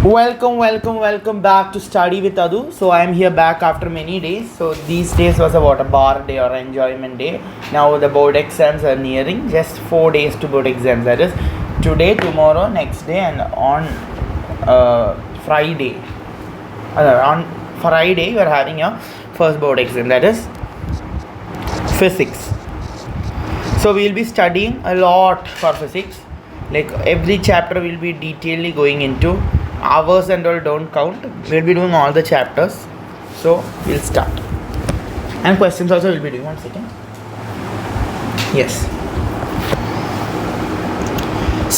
Welcome back to Study with Adu. So I am here back after many days. So these days was a bar day or enjoyment day. Now the board exams are nearing. Just 4 days to board exams. That is today, tomorrow, next day, and on Friday. On Friday we are having a first board exam. That is physics. So we will be studying a lot for physics. Like every chapter will be detailedly going into. Hours and all don't count. We'll be doing all the chapters. So we'll start. And questions also we'll be doing. 1 second. Yes.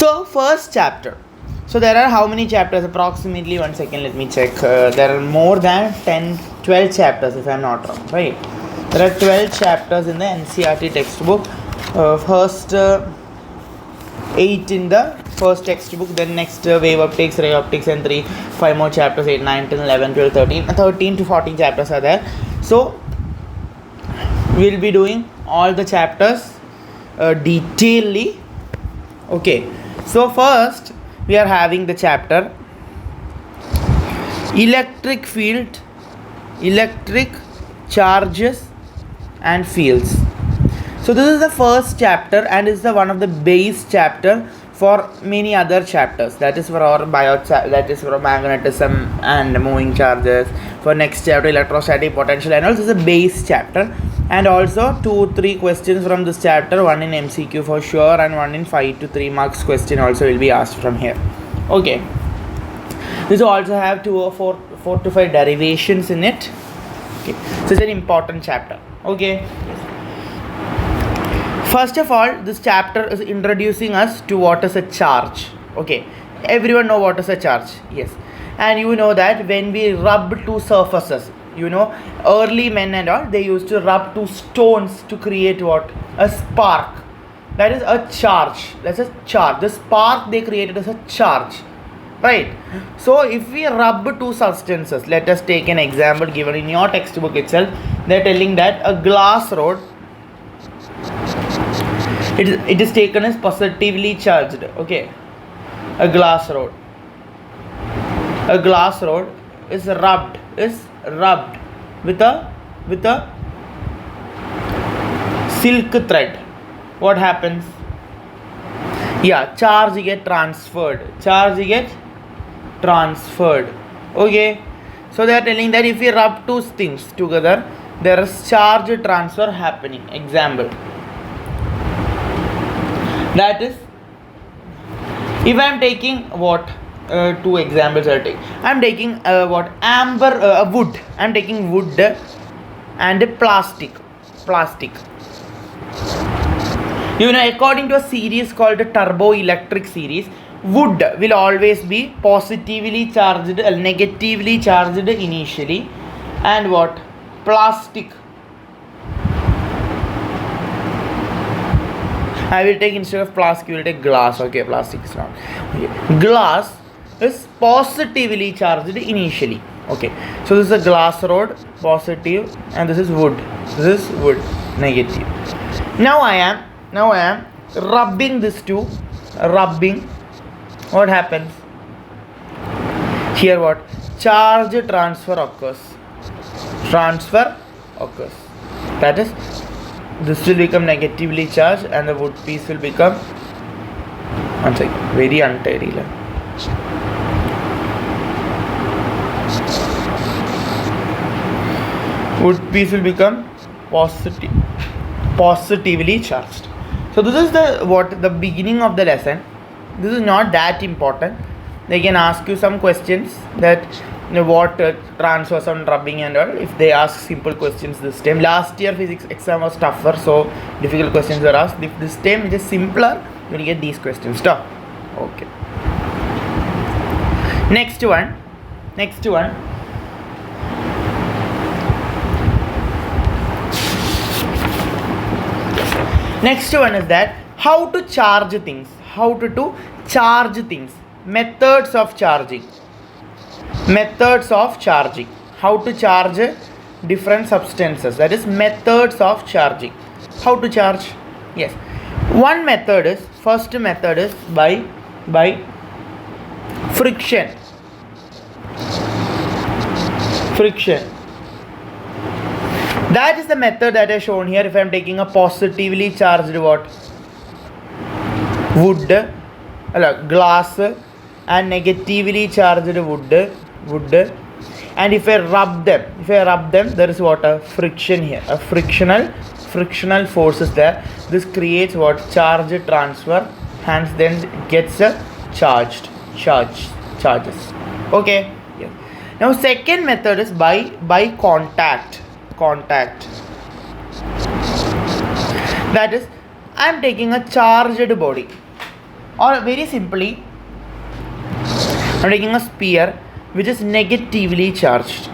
So first chapter. So there are how many chapters? Approximately 1 second. Let me check. There are more than 12 chapters if I'm not wrong. Right. There are 12 chapters in the NCERT textbook. First 8 in the first textbook, then next wave optics, ray optics, and 5 more chapters, 8, 9, 10, 11, 12, 13 to 14 chapters are there. So we'll be doing all the chapters detailedly. Okay, so first we are having the chapter electric field, electric charges and fields. So this is the first chapter and is the one of the base chapter for many other chapters. That is for our that is for magnetism and moving charges. For next chapter, electrostatic potential, and also is a base chapter. And also 2-3 questions from this chapter, one in MCQ for sure, and one in 5 to 3 marks question also will be asked from here. Okay. This also have 2 or 4 to 5 derivations in it. Okay. So it's an important chapter. Okay. First of all, this chapter is introducing us to what is a charge. Okay, everyone know what is a charge. Yes, and you know that when we rub two surfaces, early men and all, they used to rub two stones to create what? A spark. That is a charge. That's a charge. The spark they created is a charge. Right. So if we rub two substances, let us take an example given in your textbook itself. They are telling that a glass rod, it is taken as positively charged. Okay, a glass rod is rubbed with a silk thread. What happens? Yeah, charge get transferred. Okay, so they are telling that if we rub two things together, there is charge transfer happening. Example, that is, if I am taking what, 2 examples I'll take. I am taking wood. I am taking wood and plastic. According to a series called the turbo-electric series, wood will always be positively charged, negatively charged initially, and what? Plastic. I will take, instead of plastic, you will take glass. Okay, plastic is not. Okay. Glass is positively charged initially. Okay, so this is a glass rod, positive, and this is wood. Negative. Now I am rubbing these two. What happens? Here what? Charge transfer occurs. That is, this will become negatively charged and the wood piece will become, one second, very untidy. Wood piece will become positively charged. So this is the beginning of the lesson. This is not that important. They can ask you some questions that what transfers on rubbing and all. If they ask simple questions this time, last year physics exam was tougher, so difficult questions were asked. If this time it is simpler, you will get these questions. Stop. Okay. Next one. Next one is that how to charge things. Methods of charging. How to charge different substances. That is methods of charging. How to charge? Yes. First method is by friction. friction. That is the method that is shown here. If I am taking a positively charged what? Wood, glass, and negatively charged wood, and if I rub them, there is what? A friction here, a frictional forces there. This creates what? Charge transfer, hence then gets a charges. Okay. Yes. Now second method is by contact. That is, I am taking a charged body, or very simply I am taking a sphere which is negatively charged,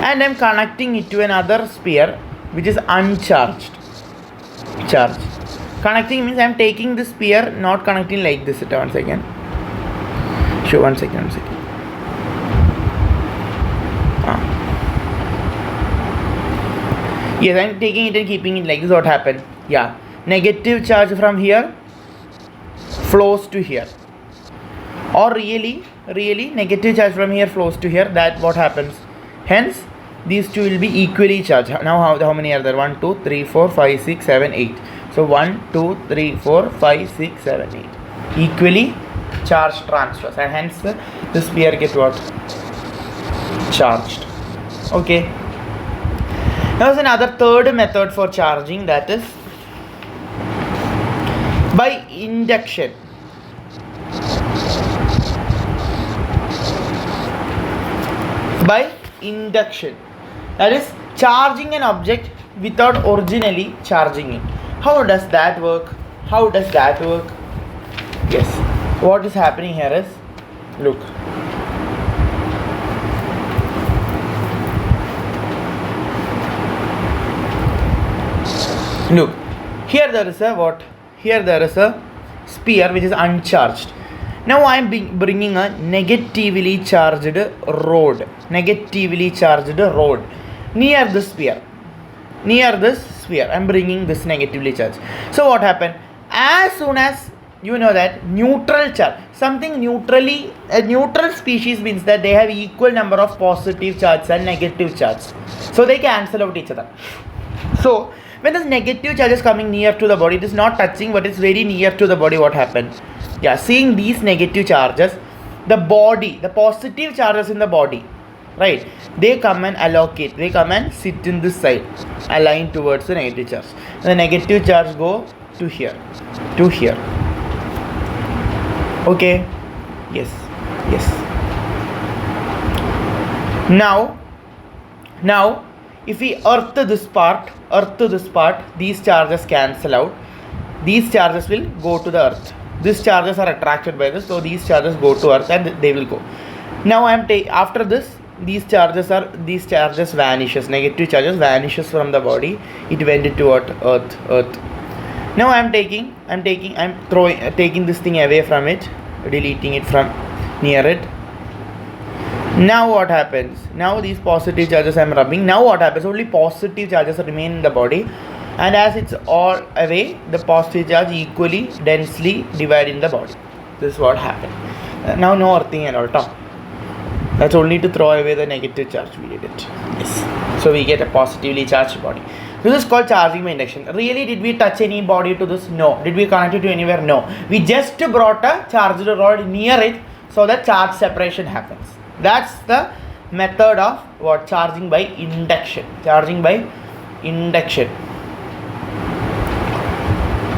and I am connecting it to another sphere which is uncharged. Connecting means I am taking the sphere, not connecting like this. One second. Sure, one second. Yes, I am taking it and keeping it like this. What happened? Yeah, negative charge from here flows to here, or really negative charge from here flows to here. That what happens? Hence, these two will be equally charged. Now, how many are there? 1, 2, 3, 4, 5, 6, 7, 8. So 1, 2, 3, 4, 5, 6, 7, 8. Equally charge transfers, and hence the sphere gets what? Charged. Okay. Now there's another third method for charging, that is by induction. That is charging an object without originally charging it. How does that work? Yes, what is happening here is, look, here there is a what? Here there is a sphere which is uncharged. Now I am bringing a negatively charged rod near the sphere. I am bringing this negatively charged. So what happened? As soon as you know that neutral charge, a neutral species means that they have equal number of positive charges and negative charges, so they cancel out each other. So when this negative charge is coming near to the body, it is not touching but it's very near to the body. What happened? Yeah, seeing these negative charges, the positive charges in the body, right, they come and allocate, they come and sit in this side, aligned towards the negative charge. The negative charge go to here. Okay. Yes. Now if we earth this part, these charges cancel out. These charges will go to the earth. These charges are attracted by this, so these charges go to earth and they will go. Now after this, these charges vanishes. Negative charges vanishes from the body. It went to what? Earth. Now I am taking this thing away from it, deleting it from near it. Now what happens? Now these positive charges I am rubbing. Now what happens? Only positive charges remain in the body, and as it's all away, the positive charge equally densely divide in the body. This is what happened. Now no earthing at all. That's only to throw away the negative charge we did it. Yes. So we get a positively charged body. This is called charging by induction. Really, did we touch any body to this? No. Did we connect it to anywhere? No. We just brought a charged rod near it so that charge separation happens. That's the method of what? Charging by induction.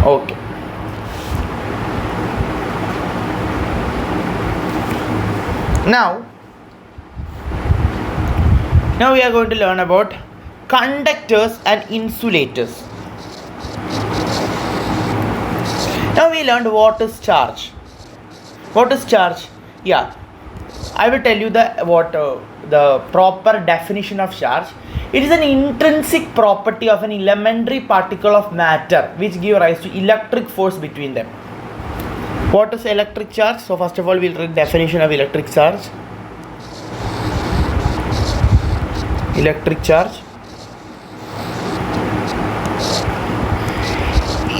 Okay. Now we are going to learn about conductors and insulators. Now we learned what is charge. Yeah, I will tell you the proper definition of charge. It is an intrinsic property of an elementary particle of matter which give rise to electric force between them. What is electric charge? So first of all, we will read definition of electric charge. Electric charge.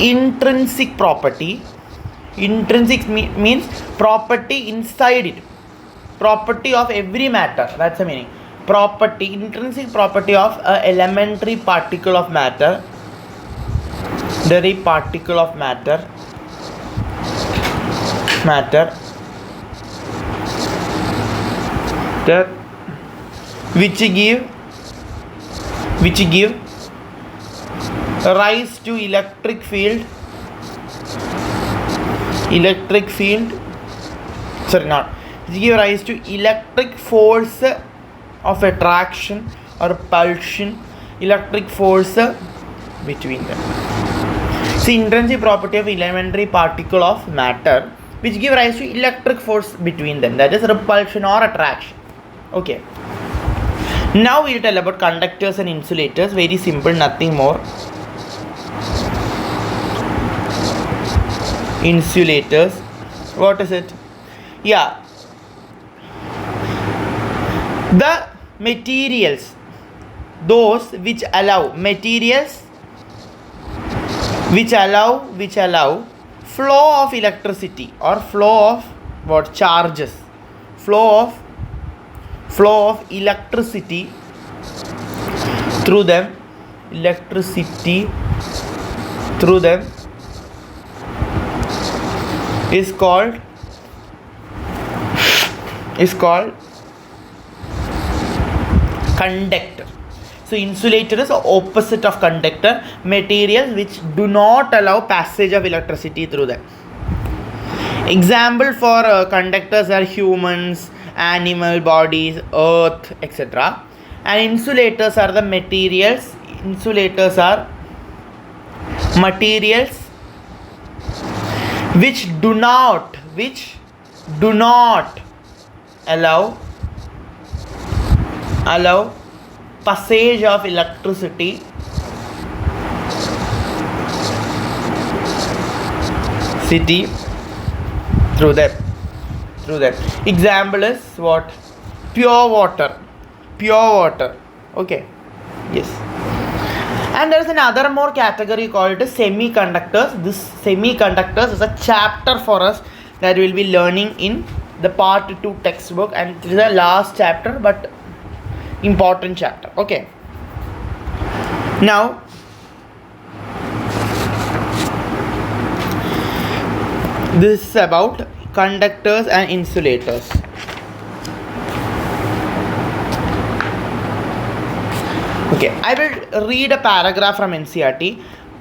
Intrinsic property. Intrinsic means property inside it. Property of every matter. That's the meaning. property, intrinsic property of a elementary particle of matter, that which give rise to electric field, which give rise to electric force of attraction or repulsion, electric force between them. See, intrinsic property of elementary particle of matter which give rise to electric force between them, that is repulsion or attraction. Okay. Now we'll tell about conductors and insulators. Very simple, nothing more. Insulators. What is it? Yeah. The materials, those which allow flow of electricity or flow of what? Charges. Flow of electricity through them. Is called conductor. So insulator is the opposite of conductor, materials which do not allow passage of electricity through them. Example for conductors are humans, animal bodies, earth, etc. And insulators are the materials. Insulators are materials which do not allow passage of electricity through them. Example is what? Pure water. Okay. Yes. And there is another more category called semiconductors. This semiconductors is a chapter for us that we will be learning in the part 2 textbook, and it is the last chapter but important chapter. Okay. Now this is about conductors and insulators. Okay, I will read a paragraph from NCERT.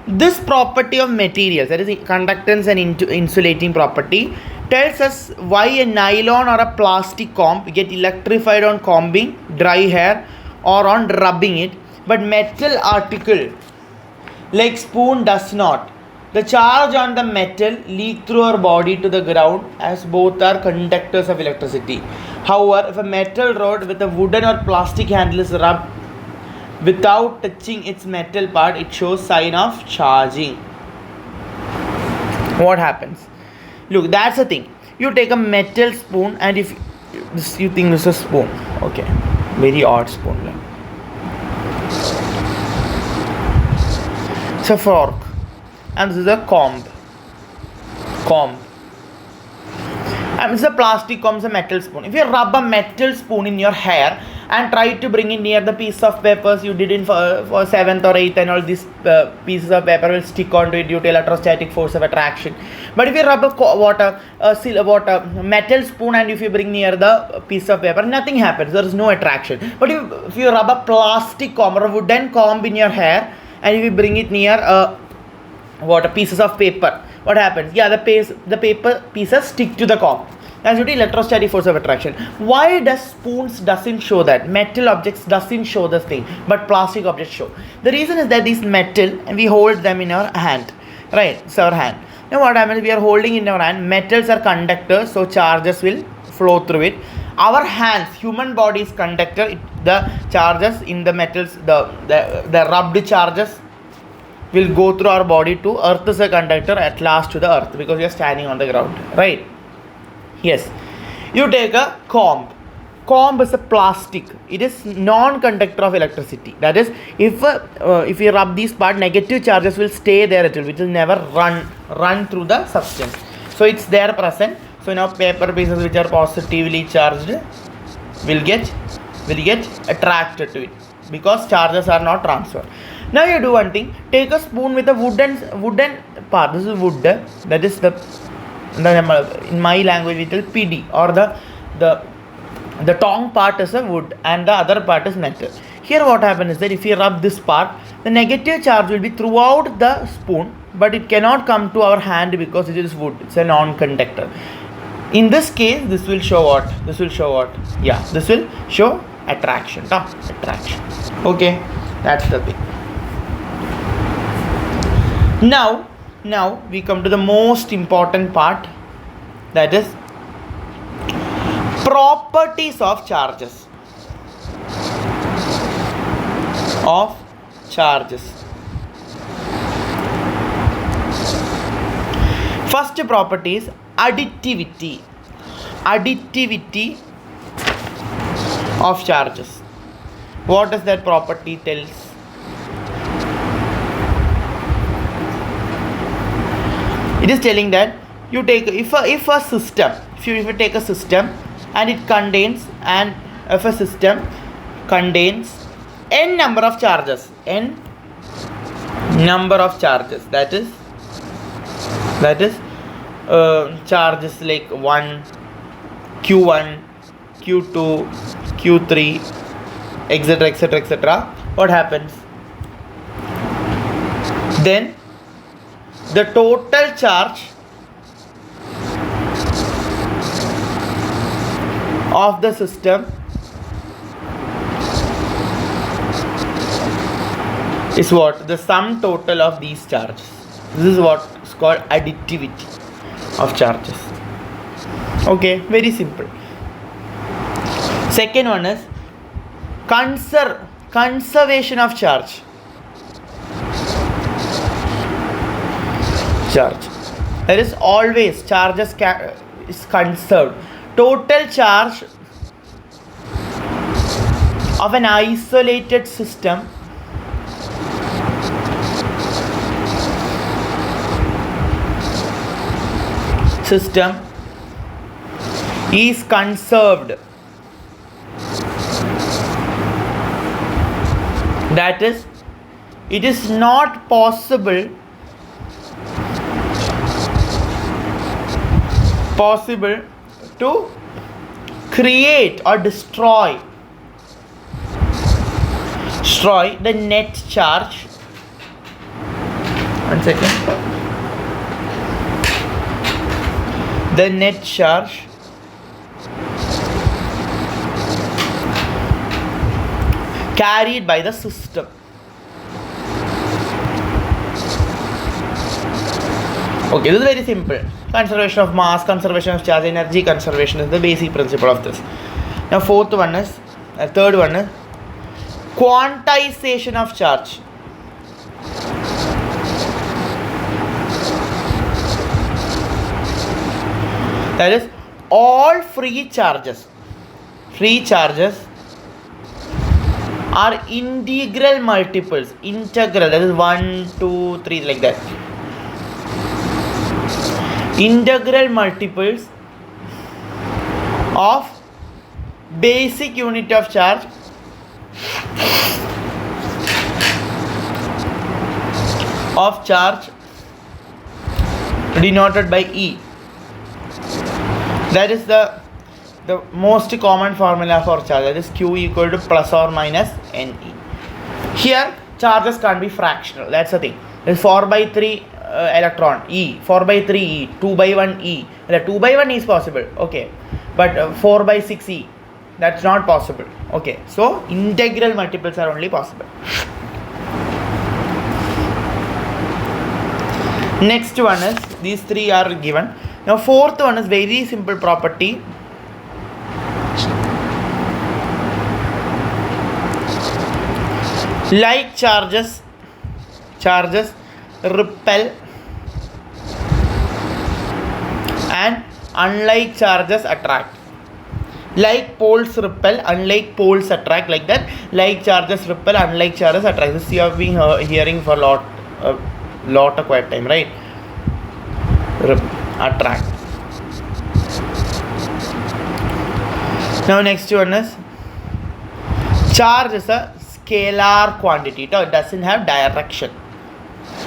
This property of materials, that is conductance and insulating property, tells us why a nylon or a plastic comb get electrified on combing dry hair or on rubbing it, but metal article like spoon does not. The charge on the metal leak through our body to the ground, as both are conductors of electricity. However, if a metal rod with a wooden or plastic handle is rubbed without touching its metal part, it shows sign of charging. What happens? Look, that's the thing. You take a metal spoon, and if you think this is a spoon, okay, very odd spoon. It's a fork, and this is a comb. And it's a plastic comb, it's a metal spoon. If you rub a metal spoon in your hair and try to bring it near the piece of papers you did in for 7th or 8th, and all these pieces of paper will stick onto it due to electrostatic force of attraction. But if you rub a metal spoon and if you bring near the piece of paper, nothing happens. There is no attraction. But if you rub a plastic comb or a wooden comb in your hair, and if you bring it near pieces of paper, what happens? Yeah, the paper pieces stick to the comb. That's due to electrostatic force of attraction. Why does spoons doesn't show that? Metal objects doesn't show this thing, but plastic objects show. The reason is that these metal, and we hold them in our hand, right? It's our hand. Now what happens? We are holding in our hand. Metals are conductors, so charges will flow through it. Our hands, human body is conductor. The charges in the metals, the rubbed charges will go through our body to earth is a conductor, at last to the earth, because we are standing on the ground, right? Yes. You take a comb. Comb is a plastic. It is non-conductor of electricity. That is, if you rub these part, negative charges will stay there. It will never run through the substance. So it's there present. So now paper pieces which are positively charged will get will get attracted to it because charges are not transferred. Now you do one thing, take a spoon with a wooden part. This is wood, that is the in my language we tell PD, or the tongue part is a wood and the other part is metal. Here what happens is that if you rub this part, the negative charge will be throughout the spoon, but it cannot come to our hand because it is wood, it's a non-conductor. In this case, this will show what? This will show attraction. Attraction. Okay, that's the thing. Now we come to the most important part, that is properties of charges. First property is additivity of charges. What does that property tells? It is telling that you take if you take a system and it contains, and if a system contains n number of charges, that is charges like 1, q1, q2, q3, etc. What happens? Then the total charge of the system is what? The sum total of these charges. This is what is called additivity of charges. Okay, very simple. Second one is conservation of charge. There is always charges is conserved. Total charge of an isolated system is conserved. That is, it is not possible to create or destroy the net charge. One second. The net charge carried by the system. Okay, this is very simple. Conservation of mass, conservation of charge, energy conservation is the basic principle of this. Now third one is quantization of charge. That is, all free charges are integral multiples. That is 1, 2, 3 like that. Integral multiples of basic unit of charge denoted by E. That is the most common formula for charge, that is Q equal to plus or minus NE. Here charges can't be fractional, that's the thing. There is 4 by 3 electron E, 4 by 3 E, 2 by 1 E. 2 by 1 is possible, okay, but 4 by 6 E, that's not possible. Okay, so integral multiples are only possible. Next one is, these three are given. Now fourth one is very simple property. Like charges repel and unlike charges attract. Like poles repel, unlike poles attract, like that. Like charges repel, unlike charges attract. This you have been hearing for a quite time, right? Attract. Now next one is Charge is a scalar quantity. It doesn't have direction.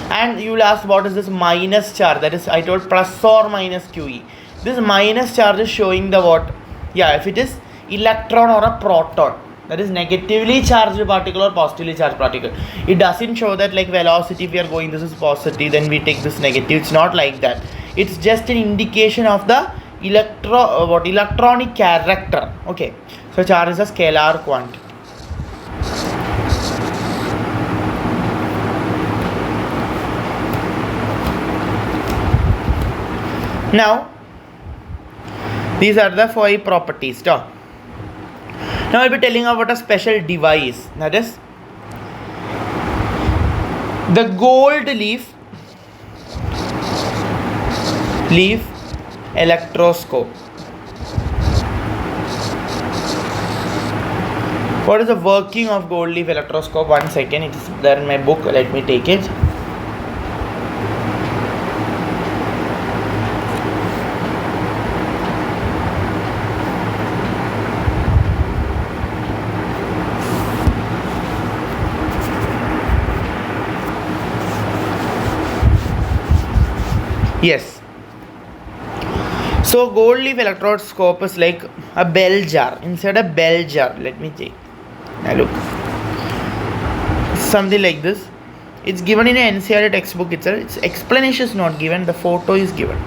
And you will ask, what is this minus charge? That is, I told, plus or minus QE. This minus charge is showing the what? Yeah, if it is electron or a proton, that is negatively charged particle or positively charged particle. It doesn't show that like velocity, if we are going this is positive, then we take this negative. It's not like that. It's just an indication of the electronic character. Okay, so charge is a scalar quantity. Now these are the 5 properties. Now I'll be telling about a special device, that is the gold leaf electroscope. What is the working of gold leaf electroscope? One second, it is there in my book. Let me take it. Yes. So gold leaf electroscope is like a bell jar. Inside a bell jar, let me take. Now look, something like this. It's given in an NCERT textbook itself. Its explanation is not given. The photo is given.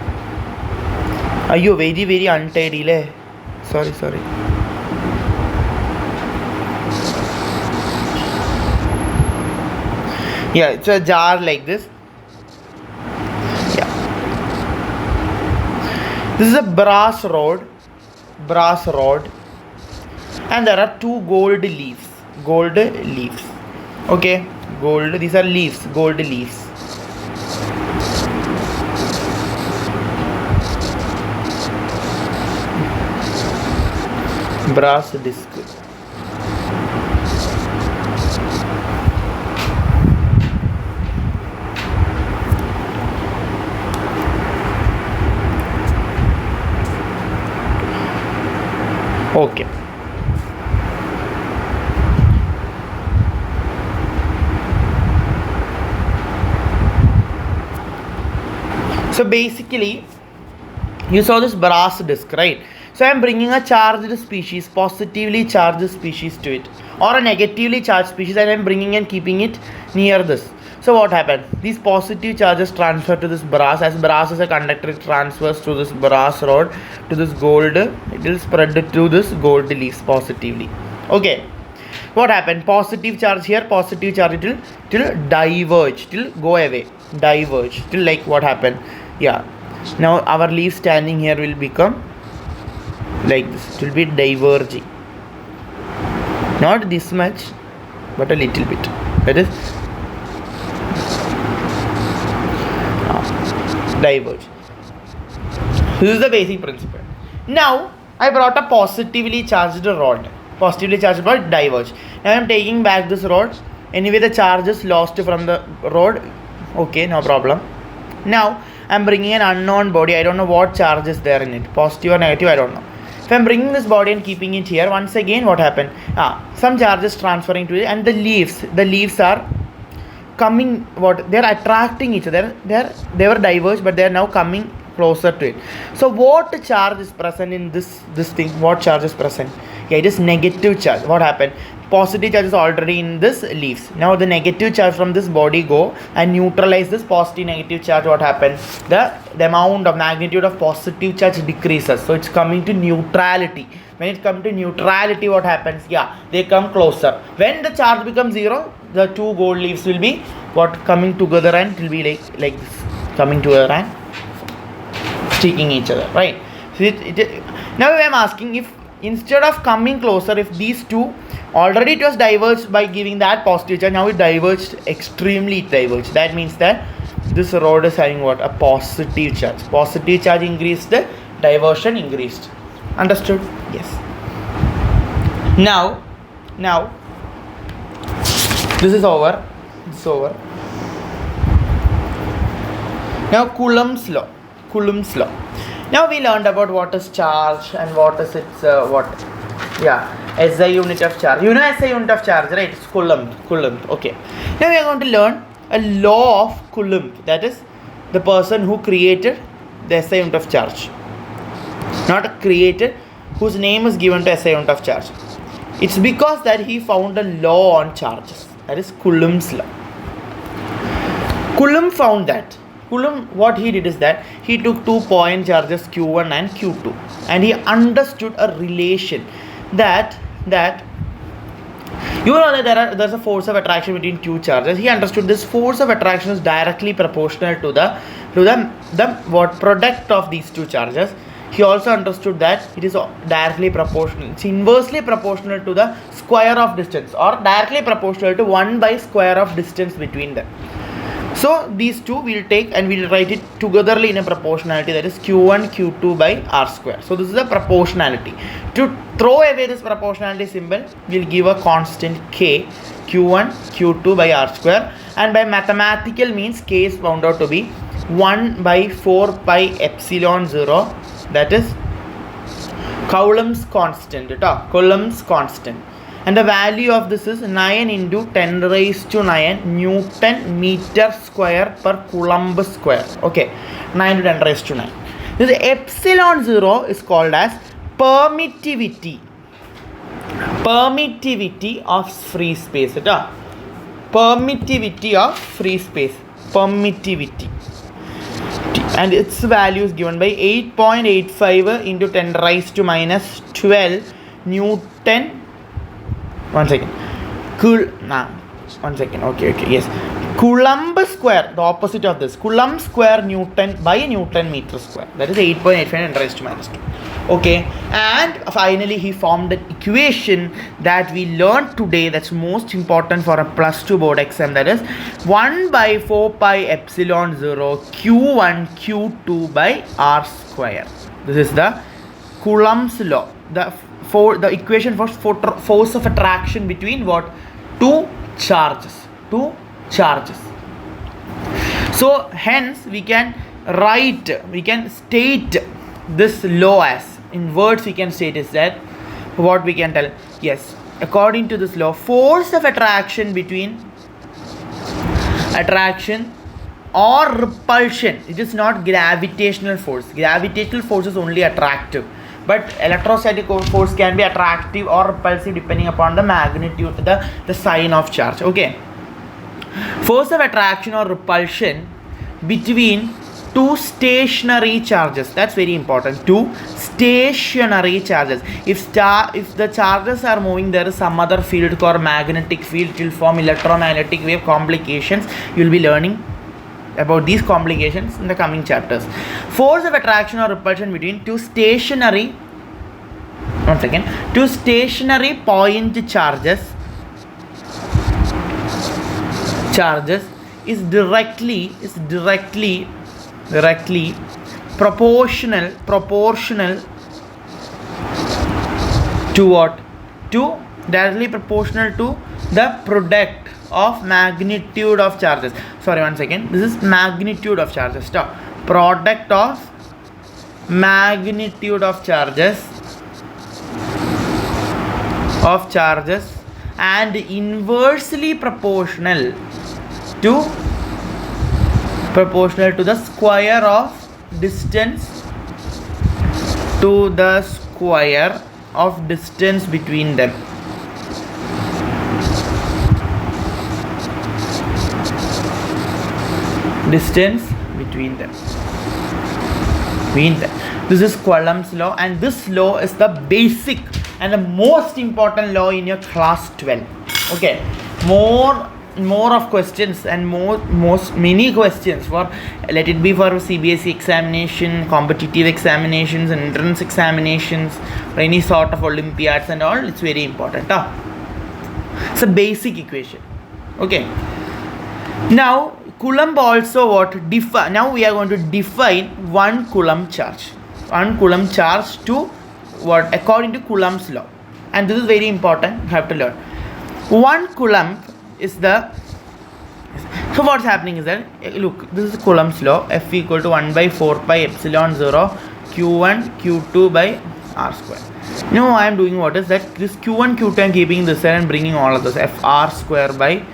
Are you very untidy? Le? Sorry. Yeah, it's a jar like this. This is a brass rod, and there are 2 gold leaves. Okay, gold. These are leaves, gold leaves. Brass disc. Okay. So basically, you saw this brass disc, right? So I am bringing a charged species, positively charged species to it, or a negatively charged species, and I am bringing and keeping it near this. So what happened? These positive charges transfer to this brass. As brass is a conductor, it transfers to this brass rod, to this gold. It will spread to this gold leaves positively. Okay. What happened? Positive charge here, positive charge, it will diverge, till go away, diverge, till like what happened? Yeah. Now our leaf standing here will become like this. It will be diverging. Not this much, but a little bit. That is diverge. This is the basic principle. Now I brought a positively charged rod. Diverge. Now I am taking back this rod. Anyway, the charge is lost from the rod. Okay, no problem. Now I am bringing an unknown body. I don't know what charge is there in it, positive or negative, I don't know. If I am bringing this body and keeping it here, once again what happened? Some charges transferring to it, and the leaves are coming, what they are attracting each other. They were diverged, but they are now coming closer to it. So what charge is present in this thing? What charge is present? Yeah, it is negative charge. What happened? Positive charge is already in this leaves. Now the negative charge from this body go and neutralize this positive negative charge. What happened? The amount of magnitude of positive charge decreases. So it's coming to neutrality. When it comes to neutrality, what happens? Yeah, they come closer. When the charge becomes 0, the 2 gold leaves will be coming together, and it will be like this, coming together and sticking each other, right? So now I am asking, if instead of coming closer, if these 2 already it was diverged by giving that positive charge, now it diverged, extremely diverged. That means that this rod is having what? A positive charge. Positive charge increased, the diversion increased. Understood? Yes. Now this is over. It's over. Now Coulomb's law. Now we learned about what is charge and what is its Yeah, SI unit of charge. You know SI unit of charge, right? It's Coulomb. Coulomb. Okay. Now we are going to learn a law of Coulomb. That is the person who created the SI unit of charge. Not created, whose name is given to SI unit of charge. It's because that he found a law on charges. That is Coulomb's law. Coulomb found that. Coulomb, what he did is that he took 2 point charges Q1 and Q2, and he understood a relation that you know that there's a force of attraction between two charges. He understood this force of attraction is directly proportional to the product of these two charges. He also understood that it is directly proportional. It's inversely proportional to the square of distance, or directly proportional to 1 by square of distance between them. So these two we'll take and we'll write it togetherly in a proportionality, that is Q1 Q2 by R square. So this is a proportionality. To throw away this proportionality symbol, we'll give a constant K, Q1 Q2 by R square, and by mathematical means K is found out to be 1 by 4 pi epsilon 0, that is Coulomb's constant. Coulomb's constant. And the value of this is 9 into 10 raised to 9 Newton meter square per Coulomb square. Okay, 9 to 10 raised to 9. This epsilon 0 is called as permittivity. Permittivity of free space. Permittivity of free space. Permittivity. And its value is given by 8.85 into 10 raised to minus 12 Newton. One second. Okay. Yes. Coulomb square, the opposite of this. Coulomb square Newton by Newton meter square. That is 8.85 and raised to minus 2. Okay. And finally, he formed an equation that we learned today that's most important for a plus 2 board exam. That is 1 by 4 pi epsilon 0 Q1 Q2 by R square. This is the Coulomb's law. The equation for force of attraction between what? Two charges. So hence we can state this law as, in words we can state is that, what we can tell, yes, according to this law, force of attraction between attraction or repulsion, it is not gravitational force. Gravitational force is only attractive, but electrostatic force can be attractive or repulsive depending upon the magnitude, the sign of charge. Okay. Force of attraction or repulsion between two stationary charges. That's very important. Two stationary charges. If the charges are moving, there is some other field called magnetic field. It will form electromagnetic wave complications. You will be learning about these complications in the coming chapters. Force of attraction or repulsion between two stationary point charges is directly proportional to what? Directly proportional to the product of magnitude of charges. Sorry, one second. This is magnitude of charges. Stop. Product of magnitude of charges and inversely proportional to the square of distance between them. Distance between them. This is Coulomb's law, and this law is the basic and the most important law in your class 12. Okay, more of questions and many questions for, let it be for CBSE examination, competitive examinations, and entrance examinations, or any sort of Olympiads and all. It's very important. It's a basic equation. Okay. Now Coulomb also now we are going to define 1 Coulomb charge. 1 Coulomb charge to what? According to Coulomb's law. And this is very important. You have to learn. 1 Coulomb is the... So what's happening is that, look, this is Coulomb's law. F equal to 1 by 4 pi epsilon 0 Q1 Q2 by R square. Now I am doing what is that this q1 q2 I am keeping this side and bringing all of this fr square by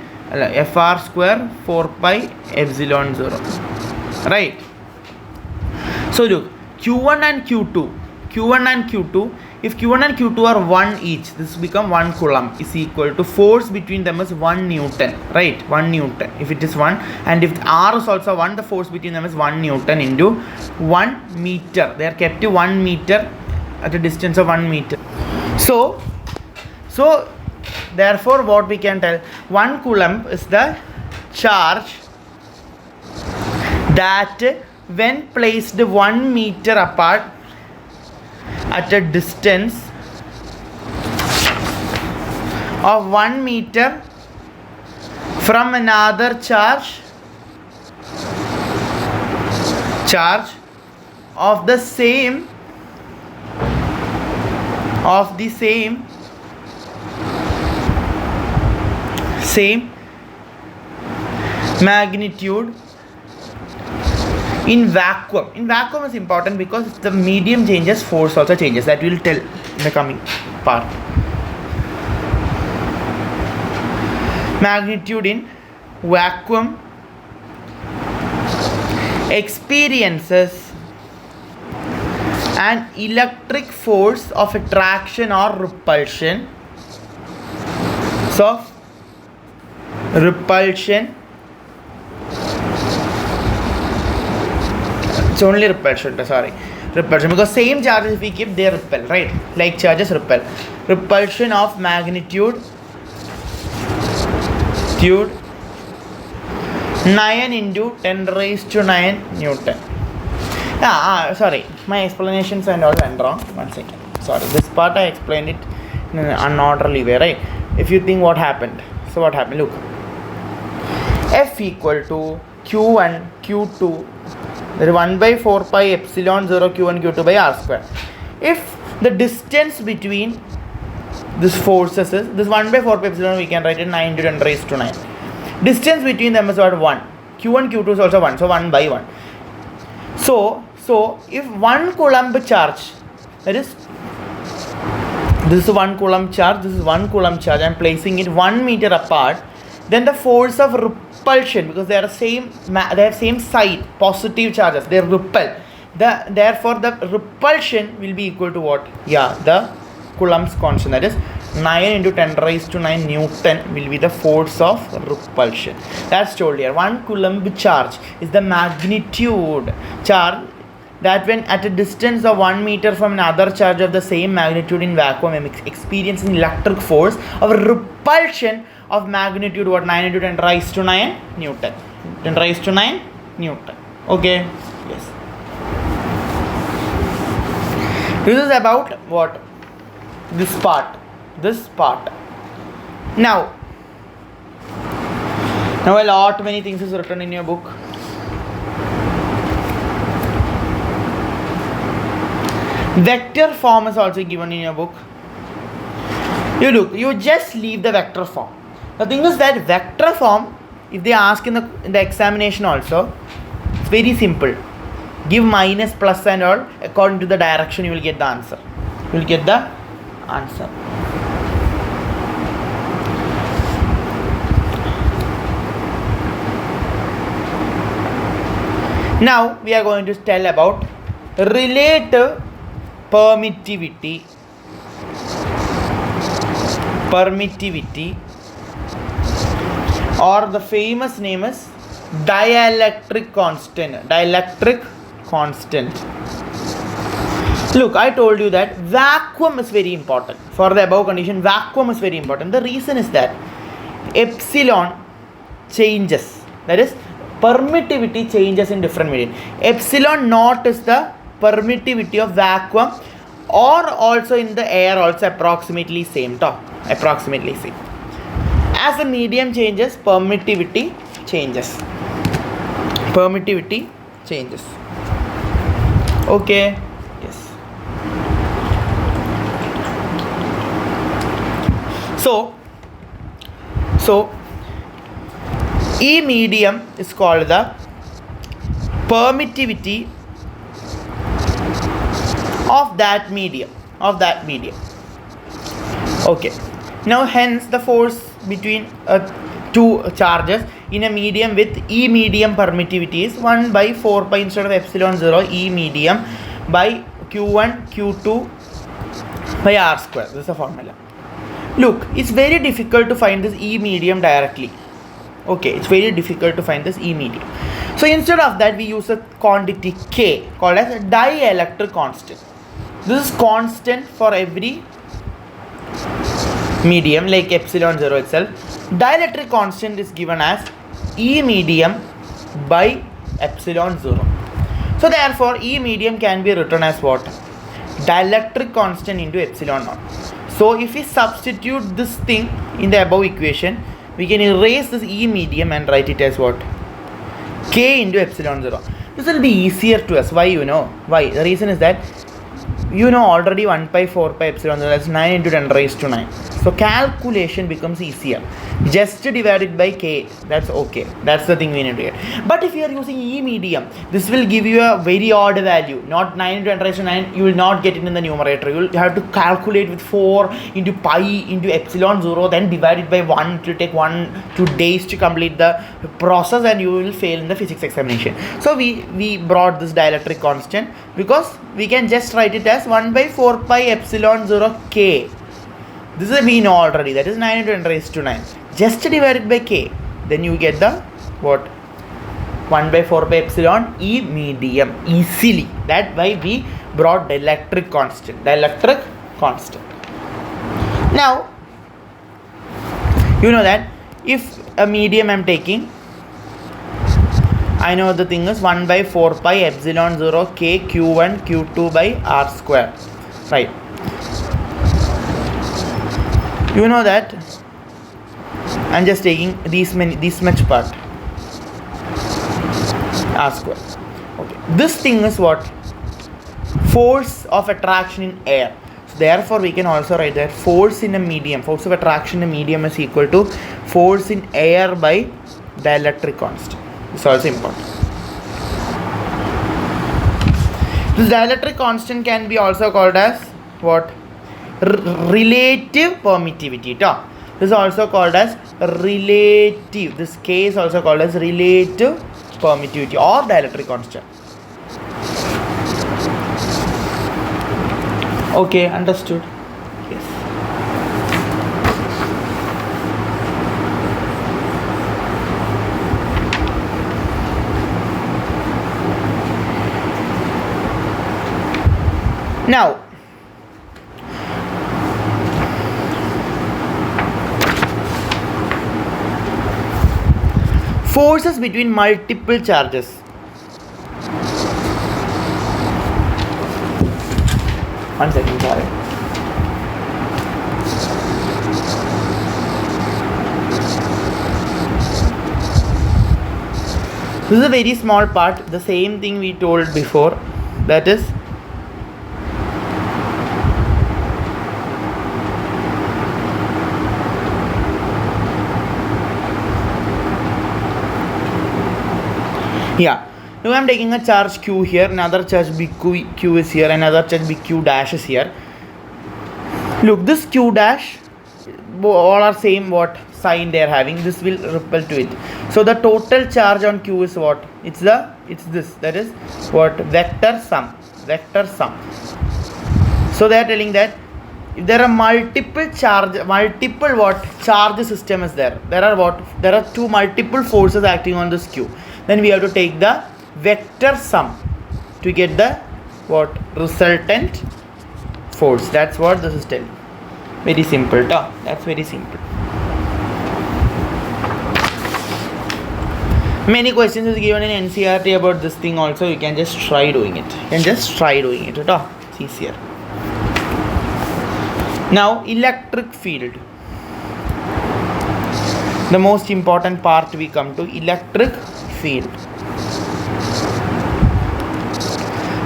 fr square 4 pi epsilon 0, right? So look, q1 and q2, if q1 and q2 are 1 each, this become 1 coulomb is equal to force between them is 1 newton, right? 1 newton if it is 1, and if r is also 1, the force between them is 1 newton into 1 meter. They are kept to 1 meter at a distance of 1 meter. So therefore what we can tell, 1 coulomb is the charge that when placed 1 meter apart at a distance of 1 meter from another charge of the same magnitude in vacuum. In vacuum is important because if the medium changes, force also changes. That we will tell in the coming part. Magnitude in vacuum experiences an electric force of attraction or repulsion. So repulsion, it's only repulsion, because same charges if we keep, they repel, right? Like charges repel. Repulsion of magnitude 9 into 10 raised to 9 Newton. Sorry, my explanations and all went wrong. 1 second. Sorry, this part I explained it in an unorderly way, right? If you think what happened. So what happened? Look. F equal to Q1, Q2. That is 1 by 4 pi epsilon 0 Q1, Q2 by R square. If the distance between these forces is, this 1 by 4 pi epsilon, we can write it 9 into 10 raised to 9. Distance between them is what? 1. Q1, Q2 is also 1. So 1 by 1. So if 1 coulomb charge, that is, this is 1 coulomb charge, this is 1 coulomb charge, I am placing it 1 meter apart, then the force of repulsion, because they are same side, positive charges, they repel. Therefore the repulsion will be equal to what? The Coulomb's constant, that is 9 into 10 raised to 9 Newton will be the force of repulsion. That's told here. 1 coulomb charge is the magnitude charge that when at a distance of 1 meter from another charge of the same magnitude in vacuum experiencing electric force of repulsion of magnitude what? 9 into 10 raised to 9 Newton. 10 raised to 9 Newton. Okay. Yes. This is about what? This part. Now a lot many things is written in your book. Vector form is also given in your book. You just leave the vector form. The thing is that vector form, if they ask in the examination also, it's very simple. Give minus, plus and all, according to the direction you will get the answer. Now we are going to tell about relative permittivity or the famous name is dielectric constant. Look, I told you that vacuum is very important. For the above condition, vacuum is very important. The reason is that epsilon changes, that is permittivity changes in different medium. Epsilon naught is the permittivity of vacuum, or also in the air also approximately same. As the medium changes, permittivity changes. Okay. Yes. So E medium is called the permittivity of that medium. of that medium. Okay, now hence the force between two charges in a medium with E medium permittivity is 1 by 4 pi instead of epsilon 0 E medium by Q1 Q2 by R square. This is the formula. Look, it's very difficult to find this E medium directly. Okay, it's very difficult to find this E medium. So instead of that, we use a quantity K called as a dielectric constant. This is constant for every medium like epsilon 0 itself. Dielectric constant is given as E medium by epsilon 0. So therefore, E medium can be written as what? Dielectric constant into epsilon naught. So if we substitute this thing in the above equation, we can erase this E medium and write it as what? K into epsilon 0. This will be easier to us. Why, you know? Why? The reason is that you know already 1 by 4 pi epsilon 0, that's 9 into 10 raised to 9. So calculation becomes easier. Just divide it by K, that's okay. That's the thing we need to get. But if you are using E medium, this will give you a very odd value. Not 9 into 10 raised to 9, you will not get it in the numerator. You will have to calculate with 4 into pi into epsilon 0, then divide it by 1. It will take 2 days to complete the process and you will fail in the physics examination. So we brought this dielectric constant because we can just write it as 1 by 4 pi epsilon 0 K. This is we know already, that is 9 into 10 raised to 9. Just divide it by K, then you get the what? 1 by 4 pi epsilon E medium easily. That's why we brought dielectric constant. Dielectric constant. Now, you know that if a medium I'm taking, I know the thing is 1 by 4 pi epsilon 0 K Q1 Q2 by R square. Right. You know that I'm just taking this much part R square. Okay. This thing is what? Force of attraction in air. So therefore we can also write that force in a medium, force of attraction in a medium is equal to force in air by dielectric constant. It's also important. This dielectric constant can be also called as what? Relative permittivity. This is also called as relative. This K is also called as relative permittivity or dielectric constant. Okay, understood. Yes. Now, forces between multiple charges. One second, sorry. This is a very small part, the same thing we told before, that is now I am taking a charge Q here, another charge Q is here, another charge BQ dash is here. Look, this Q dash, all are same what sign they are having, this will repel to it. So the total charge on Q is what? It's this, that is what? Vector sum. So they are telling that if there are multiple charge system is there. There are two multiple forces acting on this Q. Then we have to take the vector sum to get the what? Resultant force. That's what this is telling. Very simple. That's very simple. Many questions is given in NCERT about this thing also. You can just try doing it. It's easier. Now, electric field. The most important part we come to, electric field.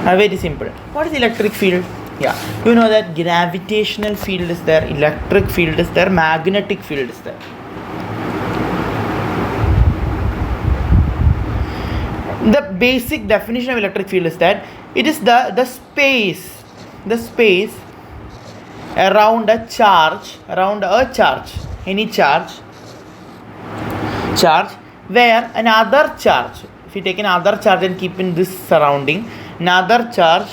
Very simple. What is electric field? Yeah, you know that gravitational field is there, electric field is there, magnetic field is there. The basic definition of electric field is that it is the space around a charge, any charge, where another charge, if you take another charge and keep in this surrounding, another charge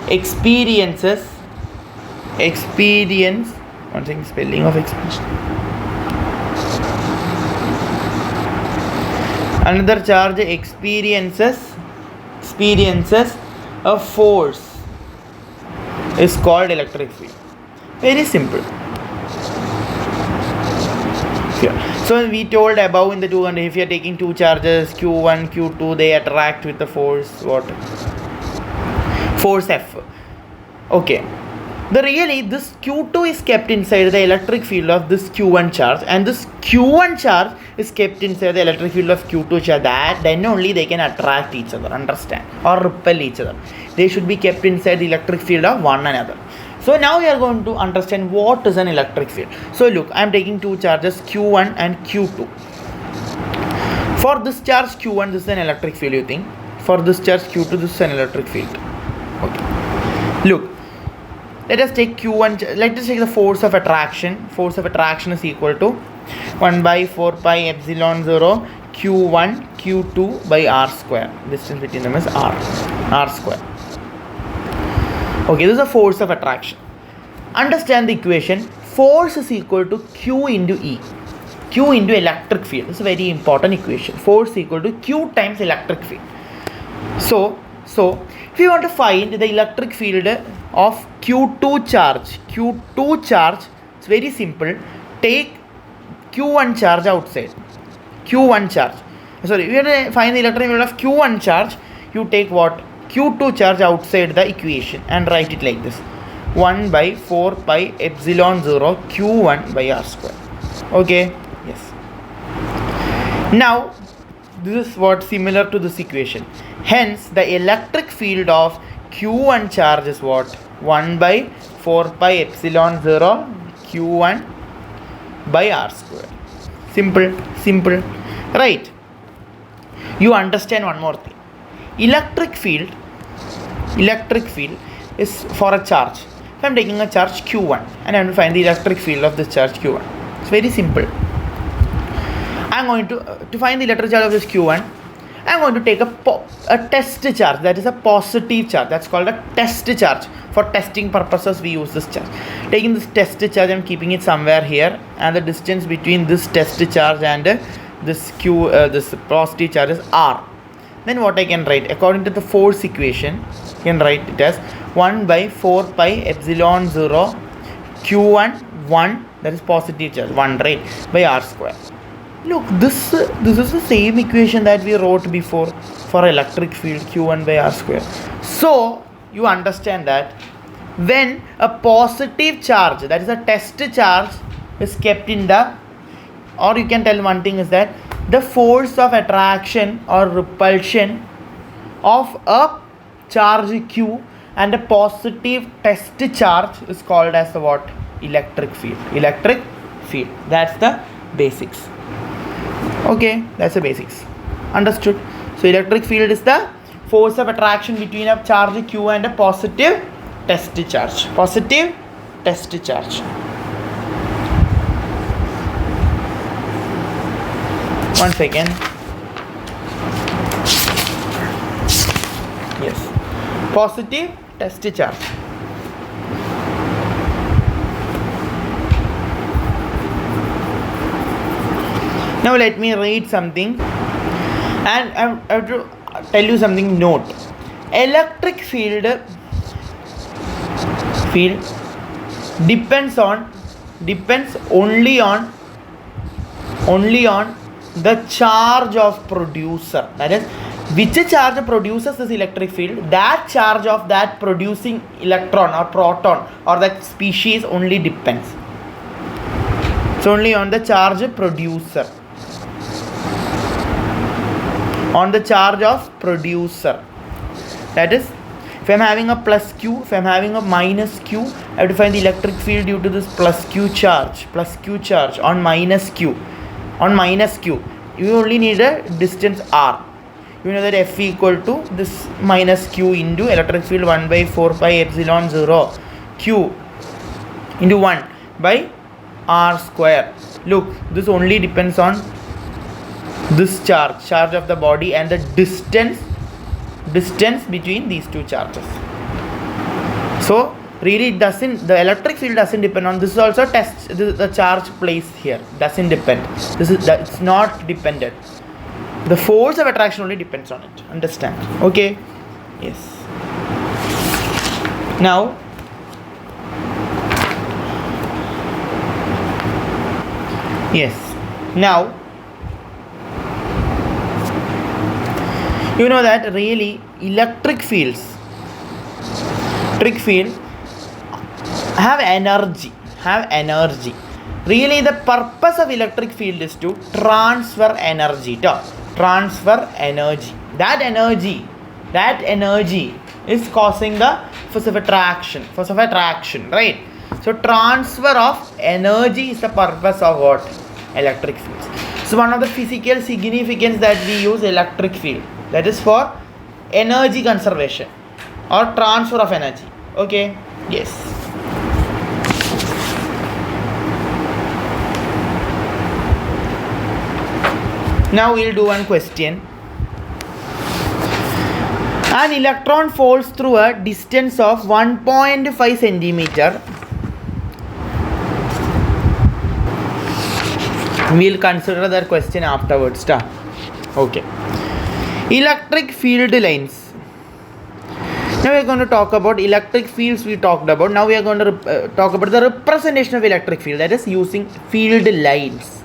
experience, one second, spelling of experience, another charge experiences a force is called electric field. Very simple. So we told above in the 200, if you are taking two charges q1 q2, they attract with the force what? Force F. Okay. This q2 is kept inside the electric field of this q1 charge, and this q1 charge is kept inside the electric field of q2 charge. Then only they can attract each other, understand, or repel each other. They should be kept inside the electric field of one another. So now we are going to understand what is an electric field. So look, I am taking two charges q1 and q2. For this charge q1, this is an electric field, you think. For this charge q2, this is an electric field. Okay. Look, let us take q1, let us take the force of attraction. Force of attraction is equal to 1 by 4 pi epsilon 0 q1 q2 by r square. Distance between them is r square. Okay, this is the force of attraction. Understand the equation. Force is equal to Q into E. Q into electric field. This is a very important equation. Force equal to Q times electric field. So if you want to find the electric field of Q2 charge, it's very simple. Take Q1 charge outside. Q1 charge. Sorry, if you want to find the electric field of Q1 charge, you take what? Q2 charge outside the equation and write it like this: 1 by 4 pi epsilon 0 q1 by r square. Okay, yes. Now this is what similar to this equation. Hence the electric field of q1 charge is what? 1 by 4 pi epsilon 0 q1 by r square. Simple, right? You understand one more thing. Electric field is for a charge. If I am taking a charge q1 and I am to find the electric field of this charge q1, it's very simple. I am going to find the electric charge of this q1. I am going to take a test charge, that is a positive charge. That's called a test charge. For testing purposes, we use this charge. Taking this test charge, I am keeping it somewhere here, and the distance between this test charge and this this positive charge is r. Then what I can write, according to the force equation, I can write it as 1 by 4 pi epsilon 0 q1 1, that is positive charge 1, right, by r square. Look, this is the same equation that we wrote before for electric field q1 by r square. So you understand that when a positive charge, that is a test charge, is kept in the, or you can tell one thing is that the force of attraction or repulsion of a charge q and a positive test charge is called as the what? Electric field. That's the basics. Okay, that's the basics. Understood? So electric field is the force of attraction between a charge q and a positive test charge. One second. Yes. Positive test charge. Now let me read something, and I have to tell you something. Note: electric field depends only on the charge of producer. That is, which charge produces this electric field, that charge of that producing electron or proton or that species only depends. It's only on the charge producer. On the charge of producer. That is, if I am having a plus q, if I am having a minus q, I have to find the electric field due to this plus q charge on minus q. On minus q, you only need a distance r. You know that F equal to this minus q into electric field 1 by 4 pi epsilon 0 q into 1 by r square. Look, this only depends on this charge of the body, and the distance between these two charges. So really it doesn't, the electric field doesn't depend on this. Is also test the charge placed here doesn't depend. It's not dependent. The force of attraction only depends on it. Understand? Okay. Yes. Now you know that really electric field have energy. Really the purpose of electric field is to transfer energy. That energy is causing the force of attraction, right? So transfer of energy is the purpose of what? Electric fields. So one of the physical significance that we use electric field, that is for energy conservation or transfer of energy. Okay. Yes. Now we'll do one question. An electron falls through a distance of 1.5 centimeter. We'll consider that question afterwards. Okay. Electric field lines. Now we are going to talk about electric fields we talked about. Now we are going to talk about the representation of electric field, that is using field lines.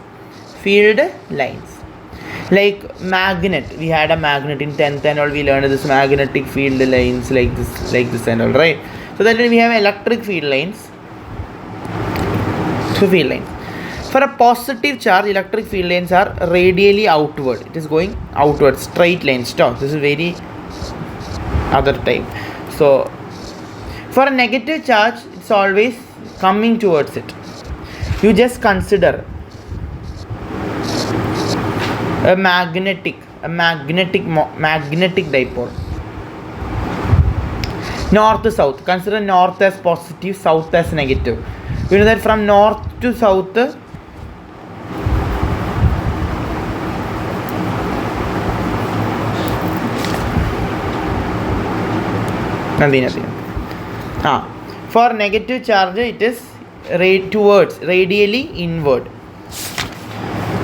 Like magnet. We had a magnet in 10th and all. We learned this magnetic field lines like this and all, right? So then we have electric field lines. For a positive charge, electric field lines are radially outward. It is going outward, straight lines. This is very other type. So for a negative charge, it's always coming towards it. You just consider a magnetic dipole. North to south. Consider north as positive, south as negative. You know that from north to south, nothing. For negative charge, it is towards, radially inward.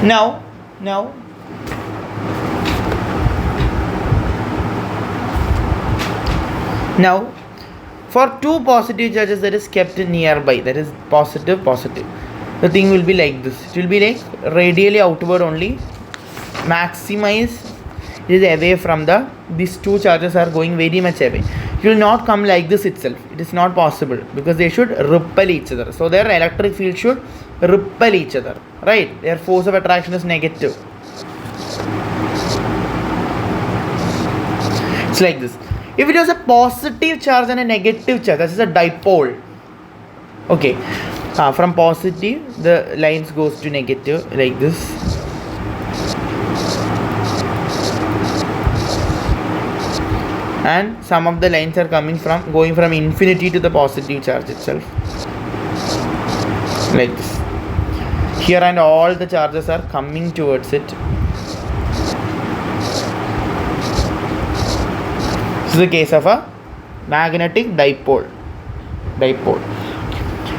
Now for two positive charges that is kept nearby, that is positive, the thing will be like this. It will be like radially outward only. Maximize, it is away from these two charges are going very much away. It will not come like this itself. It is not possible because they should repel each other. So their electric field should repel each other, right? Their force of attraction is negative. It's like this. If it was a positive charge and a negative charge, that is a dipole. Okay. From positive, the lines goes to negative like this. And some of the lines are going from infinity to the positive charge itself. Like this. Here and all the charges are coming towards it. This is the case of a magnetic dipole.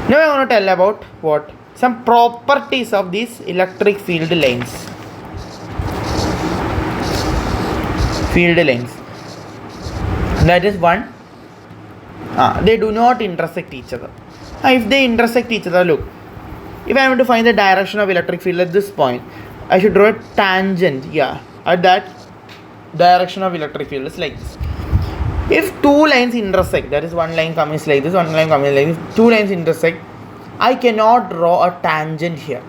Now I want to tell about what? Some properties of these electric field lines. That is one. They do not intersect each other. If they intersect each other, look. If I want to find the direction of electric field at this point, I should draw a tangent. At that direction of electric field is like this. If two lines intersect, that is one line coming like this, one line coming like this, two lines intersect, I cannot draw a tangent here,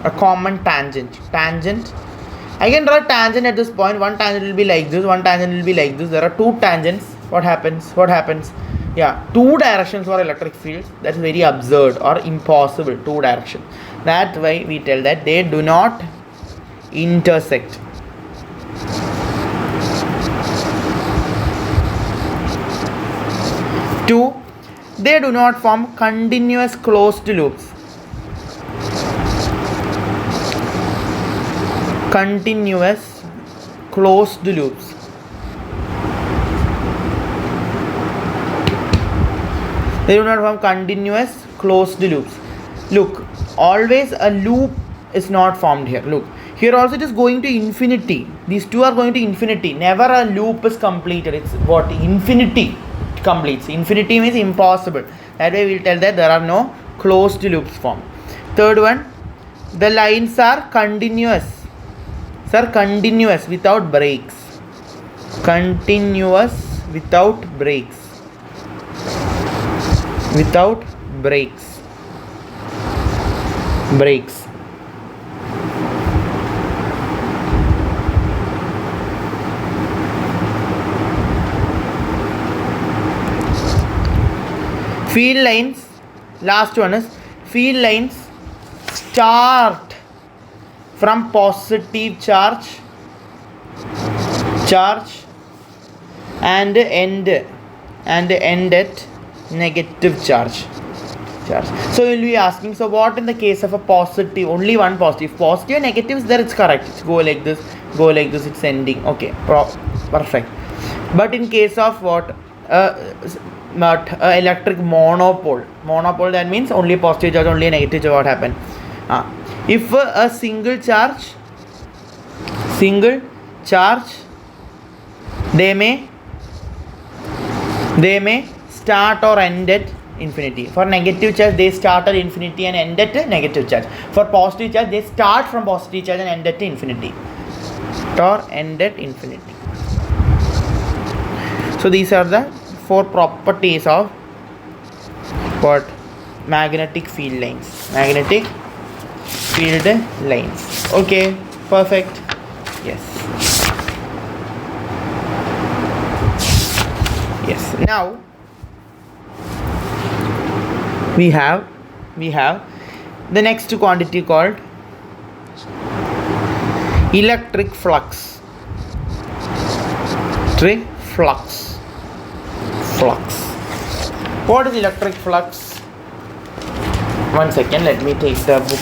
a common tangent. I can draw a tangent at this point. One tangent will be like this, one tangent will be like this. There are two tangents. What happens? Two directions for electric fields. That's very absurd or impossible. Two directions. That's why we tell that they do not intersect. Two, they do not form continuous closed loops. Continuous closed loops. They do not form continuous closed loops. Look, always a loop is not formed here. Look, here also it is going to infinity. These two are going to infinity. Never a loop is completed. It's what? Infinity completes. Infinity means impossible. That way we will tell that there are no closed loops formed. Third one, the lines are continuous. Sir, continuous without breaks. Continuous without breaks. Without breaks. Breaks. Field lines, last one is field lines start from positive charge and end at negative charge. So you will be asking, so what in the case of a positive? Only one positive. Positive and negatives, there it's correct. It's go like this, it's ending. Okay, perfect. But in case of what? Electric monopole, that means only positive charge, only negative charge. What happen? If a single charge, they may start or end at infinity. For negative charge, they start at infinity and end at negative charge. For positive charge, they start from positive charge and end at infinity. So these are the 4 properties of what? Magnetic field lines. Magnetic field lines. Okay, perfect. Yes. Now we have the next quantity called electric flux. What is electric flux? One second, let me take the book.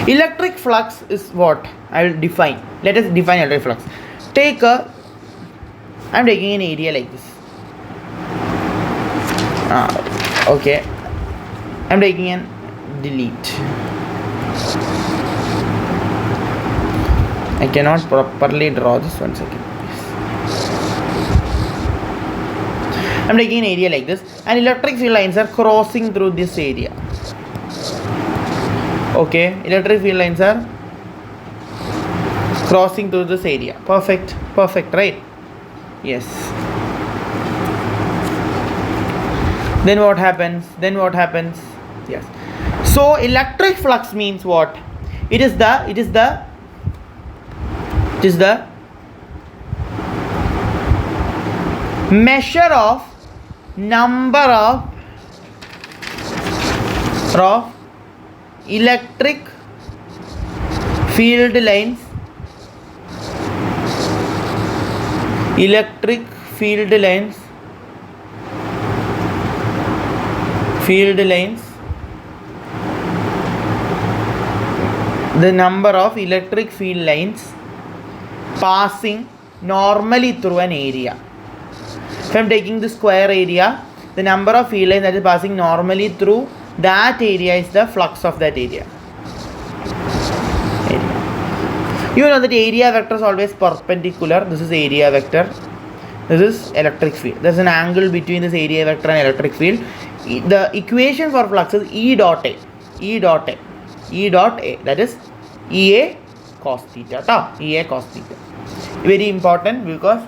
Electric flux is what? I will define. Let us define electric flux. I'm taking an area like this. Okay. I'm taking an delete. I cannot properly draw this. 1 second. I'm taking an area like this, and electric field lines are crossing through this area. Okay, electric field lines are crossing through this area. Perfect, right? Yes. Then what happens? Yes. So electric flux means what? It is the measure of number of electric field lines the number of electric field lines passing normally through an area. If I am taking the square area, the number of field lines that is passing normally through that area is the flux of that area. You know that area vector is always perpendicular. This is area vector. This is electric field. There is an angle between this area vector and electric field. The equation for flux is E dot A. That is EA cos theta. Very important because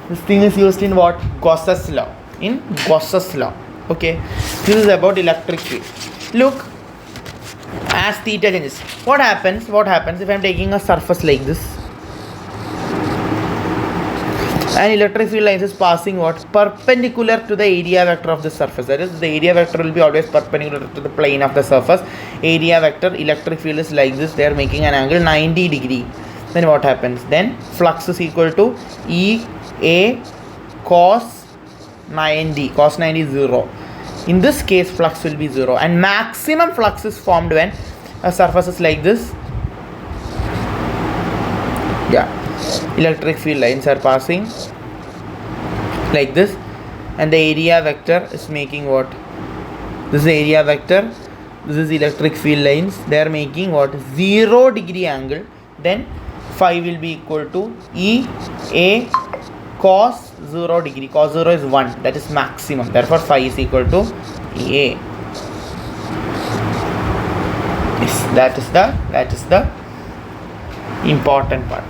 this thing is used in what? Gauss's law. Okay. This is about electric field. Look, as theta changes, what happens if I am taking a surface like this? and electric field lines is passing what? Perpendicular to the area vector of the surface. That is, the area vector will be always perpendicular to the plane of the surface. Area vector, electric field is like this. They are making an angle 90 degree. Then what happens? Then flux is equal to EA cos 90. Cos 90 is 0. In this case, flux will be 0. And maximum flux is formed when a surface is like this. Yeah. Electric field lines are passing like this, and the area vector is making what? This is the area vector, this is electric field lines. They are making what? 0 degree angle. Then phi will be equal to EA cos 0 degree. Cos 0 is 1, that is maximum. Therefore phi is equal to EA. Yes, that is the important part.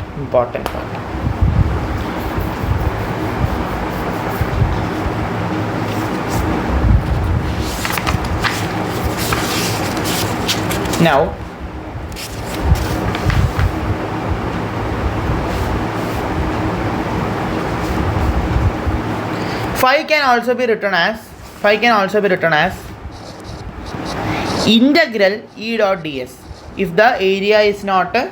Now phi can also be written as integral E dot ds. If the area is not a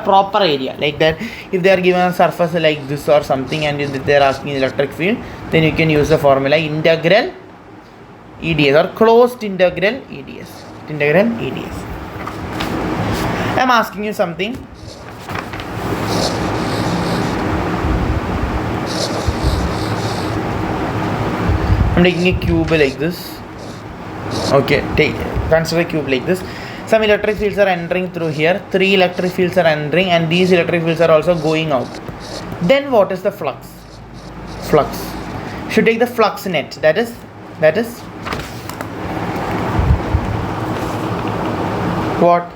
proper area, like that, if they are given a surface like this or something, and if they are asking electric field, then you can use the formula integral EDS or closed integral EDS. I am asking you something. I am taking a cube like this. Okay, consider a cube like this. Some electric fields are entering through here. 3 electric fields are entering, and these electric fields are also going out. Then what is the flux? Should take the flux net. That is what?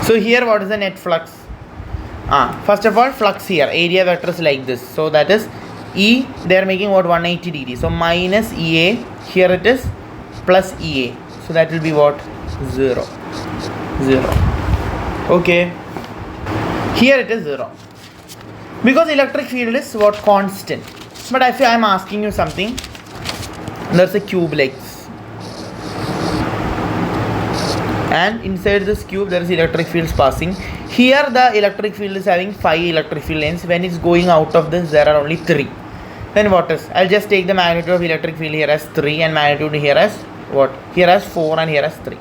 So here what is the net flux? First of all, flux here, area vector is like this. So that is E, they are making what? 180 degrees. So minus EA, here it is plus EA. So that will be what? 0. Okay. Here it is 0. Because electric field is what? Constant. But if I am asking you something, there's a cube like this. And inside this cube there is electric fields passing. Here the electric field is having 5 electric field lines. When it's going out of this, there are only 3. Then what is? I'll just take the magnitude of electric field here as 3 and magnitude here as what? Here as 4 and here as 3.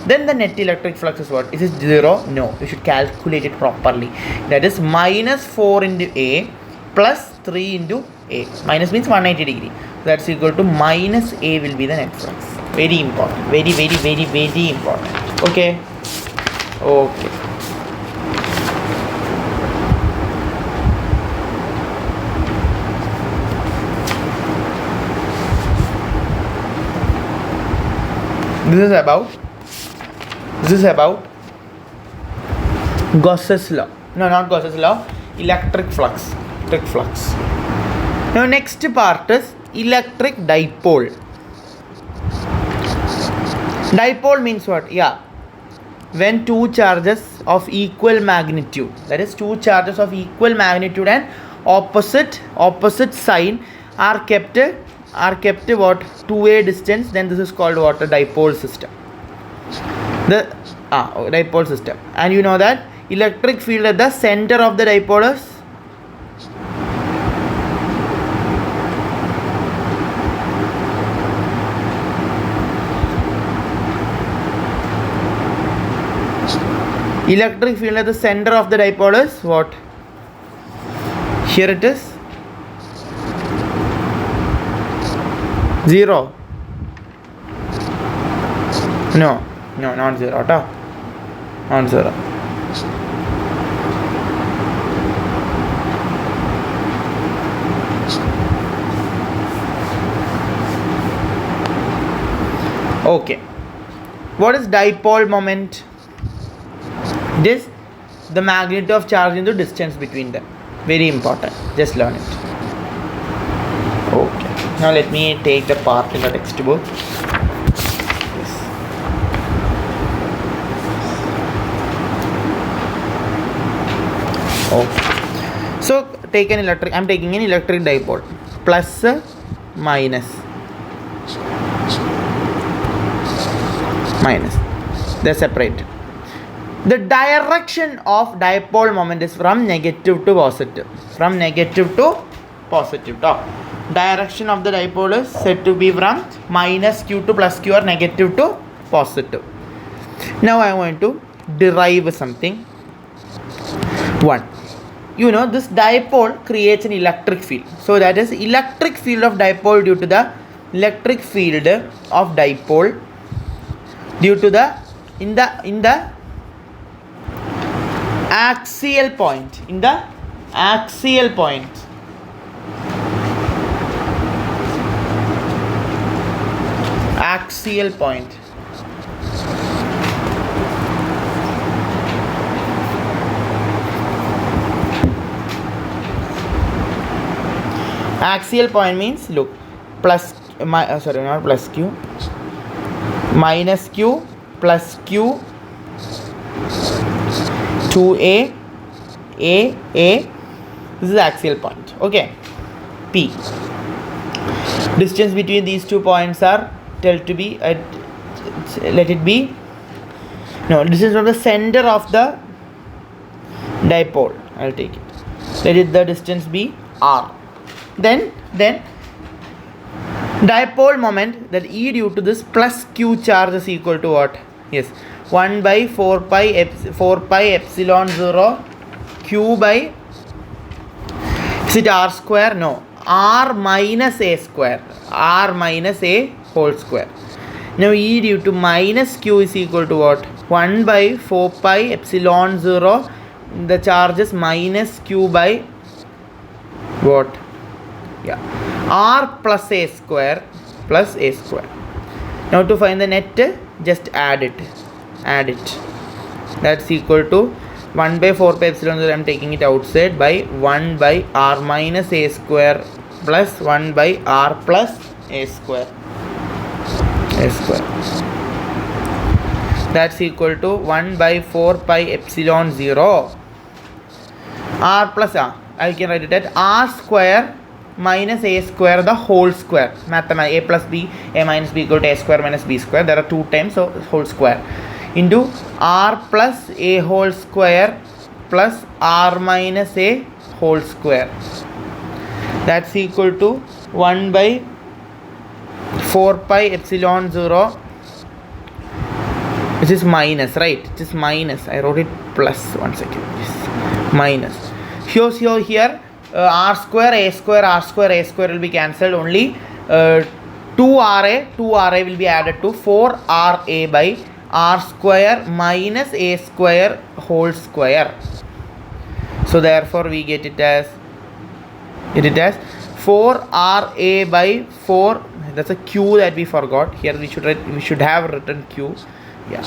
Then the net electric flux is what? Is it 0? No. You should calculate it properly. That is minus 4 into A plus 3 into A. Minus means 180 degree. That's equal to minus A will be the net flux. Very important. Very important. Okay. This is about Gauss's law. No, not Gauss's law. Electric flux. Now next part is electric dipole. Dipole means what? Yeah. When 2 charges of equal magnitude, that is 2 charges of equal magnitude and opposite sign are kept what? 2a distance, then this is called what? A dipole system. Dipole system. And you know that electric field at the center of the dipole is electric field at the center of the dipole is what? Here it is 0. No, not 0. Not 0. Okay. What is dipole moment? It is the magnitude of charge into distance between them. Very important. Just learn it. Okay. Now let me take the part in the textbook. O. So take an electric, I am taking an electric dipole, plus, minus, they're separated. The direction of dipole moment is from negative to positive. From negative to positive. Direction of the dipole is said to be from minus q to plus q, or negative to positive. Now I want to derive something. 1. You know, this dipole creates an electric field. So that is electric field of dipole due to the electric field of dipole due to the in the axial point, in the axial point, axial point, axial point means, look, plus sorry, not plus q, minus q, plus q, 2a, a, this is the axial point. Okay, P. Distance between these 2 points are told to be, let it be, no, distance from the center of the dipole, I'll take it, let it the distance be r. Then dipole moment, that E due to this plus q charge is equal to what? Yes, 1 by 4 pi epsilon 0 q by, is it r square? No, r minus a square, r minus a whole square. Now E due to minus q is equal to what? 1 by 4 pi epsilon 0, the charge is minus q by what? Yeah, r plus a square plus a square. Now to find the net, just add it. That's equal to 1 by 4 pi epsilon 0, I am taking it outside, by 1 by r minus a square plus 1 by r plus a square. That's equal to 1 by 4 pi epsilon 0 r plus r. I can write it as r square minus a square the whole square. Mathematics, a plus b, a minus b equal to a square minus b square. There are 2 times, so whole square, into r plus a whole square plus r minus a whole square. That's equal to 1 by 4 pi epsilon 0, which is minus, right? It is minus. I wrote it plus. 1 second. Yes. Minus. Here r square, a square, r square, a square will be cancelled. Only 2ra will be added to 4ra by r square minus a square whole square. So therefore we get it as 4ra by 4. That's a q that we forgot. Here we should have written q. Yeah,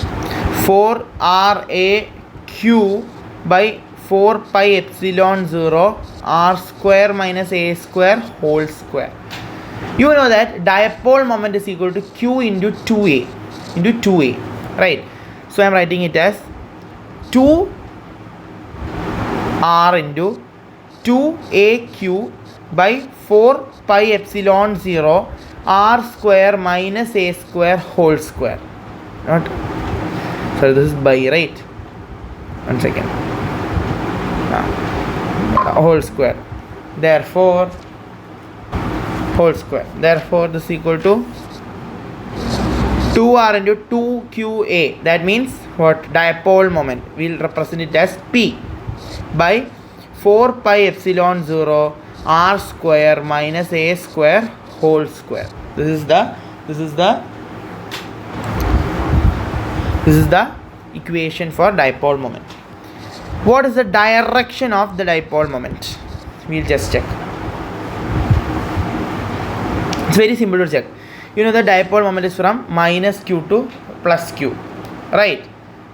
4ra q by 4 pi epsilon 0 r square minus a square whole square. You know that dipole moment is equal to q into 2a, right? So I am writing it as 2 r into 2aq by 4 pi epsilon 0 r square minus a square whole square. Not, so this is by, right? 1 second. Whole square. Therefore whole square. Therefore this is equal to 2r into 2qa. That means what? Dipole moment. We'll represent it as P by 4 pi epsilon 0 r square minus a square whole square. This is the equation for dipole moment. What is the direction of the dipole moment? We'll just check. It's very simple to check. You know the dipole moment is from minus q to plus q, right?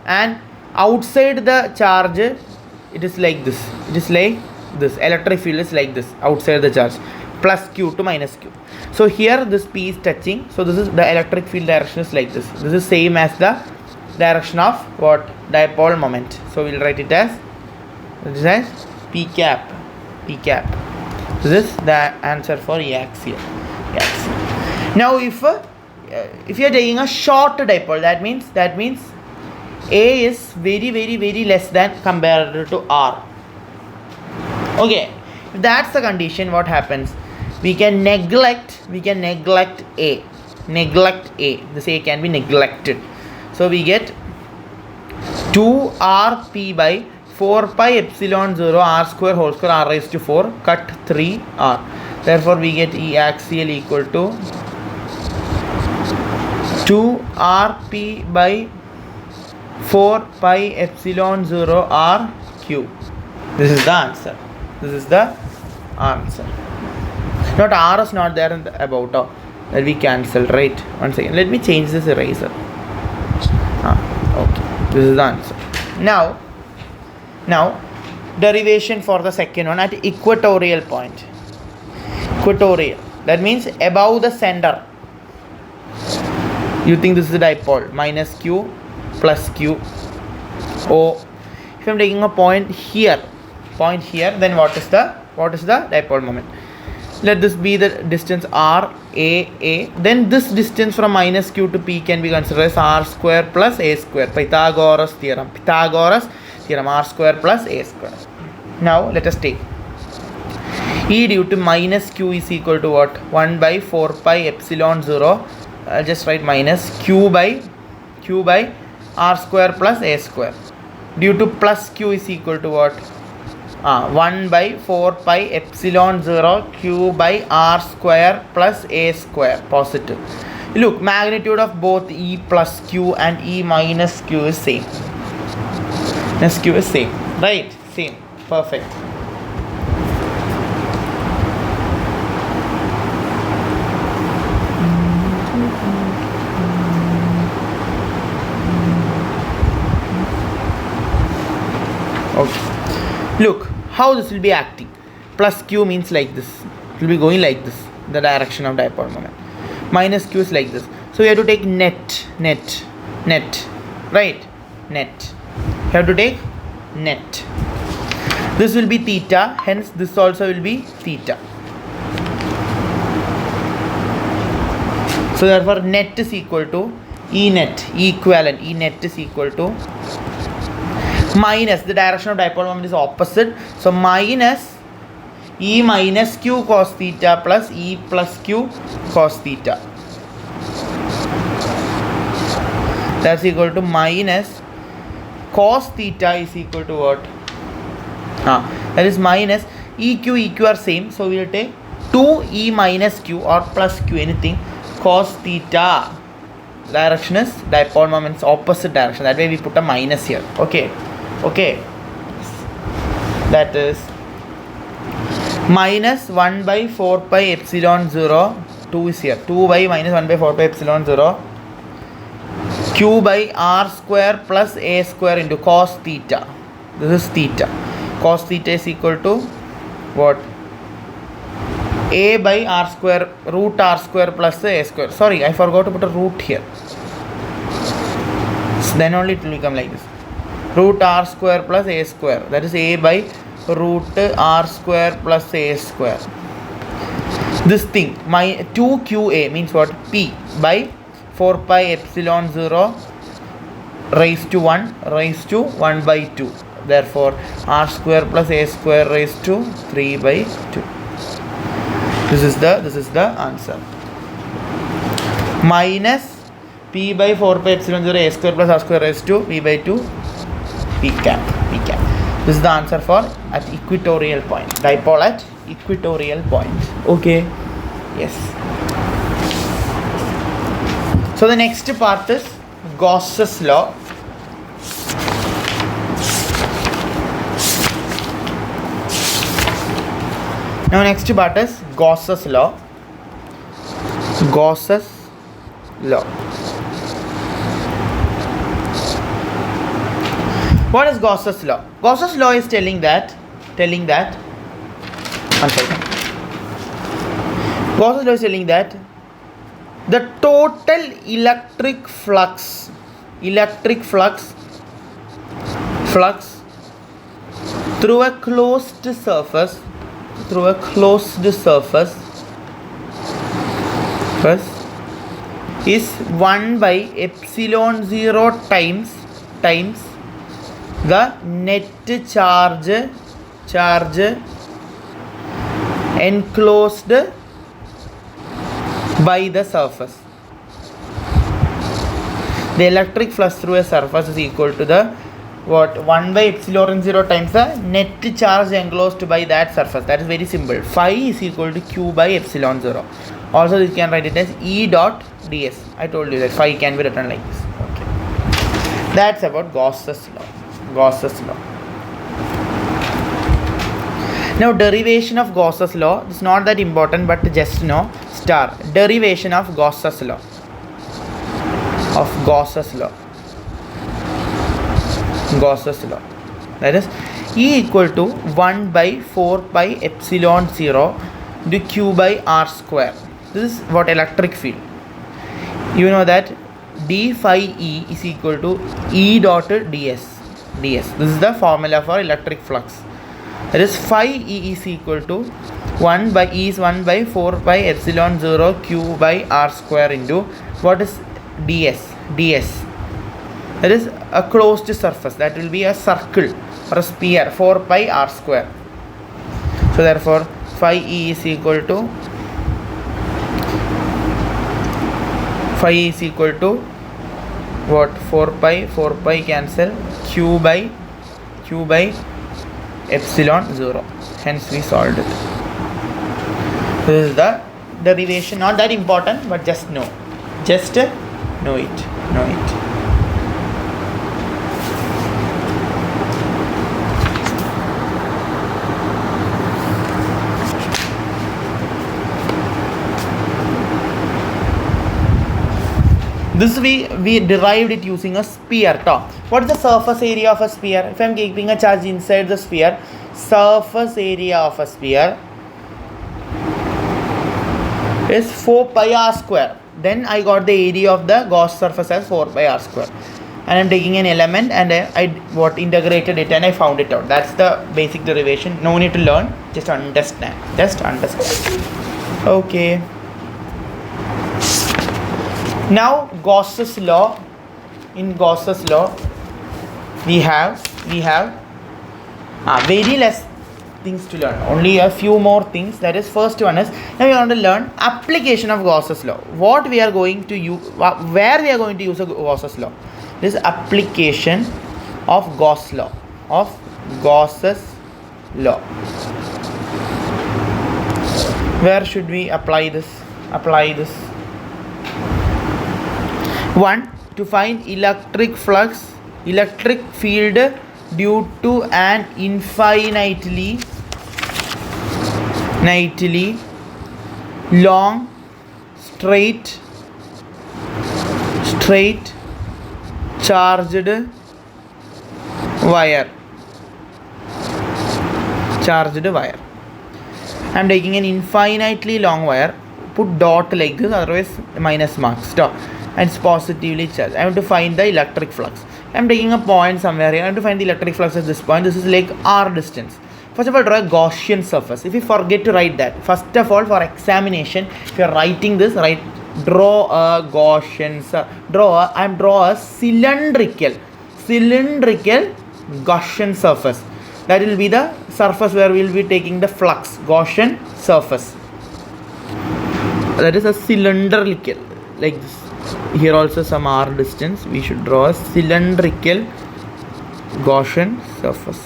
And outside the charge, it is like this. It is like this. Electric field is like this outside the charge, plus q to minus q. So here this P is touching. So this is the electric field direction is like this. This is same as the direction of what? Dipole moment. So we'll write it as P cap. P cap. This is the answer for axial. Now if you are taking a short dipole, that means A is very less than compared to R. Okay, if that's the condition, what happens? We can neglect A. This A can be neglected. So we get 2rp by 4 pi epsilon 0 r square whole square r raised to 4 cut 3r. Therefore we get E axial equal to 2rp by 4 pi epsilon 0 r cube. This is the answer. Not r is not there in the about that we cancel, right? One second, let me change this eraser. Okay, this is the answer. Now derivation for the second one at equatorial point. Equatorial, that means above the center. You think this is a dipole, minus q plus q. O, if I am taking a point here, then what is the dipole moment? Let this be the distance r, a. Then this distance from minus q to p can be considered as r square plus a square. Pythagoras theorem, r square plus a square. Now let us take E due to minus q is equal to what? 1 by 4 pi epsilon 0. I'll just write minus q by r square plus a square. Due to plus q is equal to what? 1 by 4 pi epsilon 0 q by r square plus a square, positive. Look, magnitude of both E plus q and E minus q is same. Right? Same. Perfect. Okay. Look how this will be acting. Plus q means like this. It will be going like this, the direction of dipole moment. Minus q is like this. So we have to take net. Right? Net. You have to take net. This will be theta. Hence this also will be theta. So therefore net is equal to E net. Equivalent. E net is equal to minus, the direction of dipole moment is opposite, so minus E minus q cos theta plus E plus q cos theta. That's equal to minus cos theta is equal to what? That is minus EQ are same, so we will take 2E minus q or plus q, anything, cos theta. Direction is dipole moment's opposite direction, that way we put a minus here. Okay, that is minus 1 by 4 pi epsilon 0, 2 is here, 2 by minus 1 by 4 pi epsilon 0 q by r square plus a square into cos theta. This is theta. Cos theta is equal to what? A by r square, root r square plus a square. Sorry, I forgot to put a root here. So then only it will become like this. Root r square plus a square. That is a by root r square plus a square. This thing, my 2qa means what? P by 4 pi epsilon 0 raised to 1 by 2. Therefore, r square plus a square raised to 3 by 2. This is the answer. Minus p by 4 pi epsilon 0 a square plus r square raised to p by 2 p cap. This is the answer for at equatorial point. Dipole at equatorial point. Okay. Yes. So the next part is Gauss's law. Now next part is Gauss's law. Gauss's law. What is Gauss's law? Gauss's law is telling that one second. Gauss's law is telling that the total electric flux through a closed surface is 1 by epsilon 0 times the net charge enclosed by the surface. The electric flux through a surface is equal to the 1 by epsilon 0 times the net charge enclosed by that surface. That is very simple. Phi is equal to Q by epsilon 0. Also, you can write it as E dot ds. I told you that phi can be written like this. Okay. That's about Gauss's law. Now, derivation of Gauss's law is not that important, but just know star derivation of Gauss's law. That is E equal to 1 by 4 pi epsilon 0 into Q by R square. This is what electric field. You know that d phi E is equal to E dot ds. This is the formula for electric flux. That is phi E is equal to 1 by 4 pi epsilon 0 Q by R square into what is ds. That is a closed surface. That will be a circle or a sphere, 4 pi R square. So therefore phi E is equal to what? 4 pi cancel, Q by epsilon 0. Hence we solved it. This is the derivation. Not that important, but just know it. This we derived it using a sphere. What is the surface area of a sphere? If I am keeping a charge inside the sphere, surface area of a sphere is 4 pi r square. Then I got the area of the Gauss surface as 4 pi r square. And I am taking an element and I integrated it and I found it out. That's the basic derivation. No need to learn. Just understand. Okay. Now Gauss's law. In Gauss's law, we have very less things to learn. Only a few more things. That is, first one is now we want to learn application of Gauss's law. What we are going to use, where we are going to use a Gauss's law. This application of Gauss's law. Where should we apply this? 1. To find electric field due to an infinitely long straight charged wire. I am taking an infinitely long wire. Put dot like this, otherwise minus marks. Stop. And it's positively charged. I want to find the electric flux. I am taking a point somewhere here. I want to find the electric flux at this point. This is like r distance. First of all, draw a Gaussian surface. If you forget to write that, first of all, for examination, if you are writing this, draw a Gaussian. Draw a cylindrical Gaussian surface. That will be the surface where we will be taking the flux. Gaussian surface. That is a cylindrical, like this. Here also some r distance. We should draw a cylindrical Gaussian surface.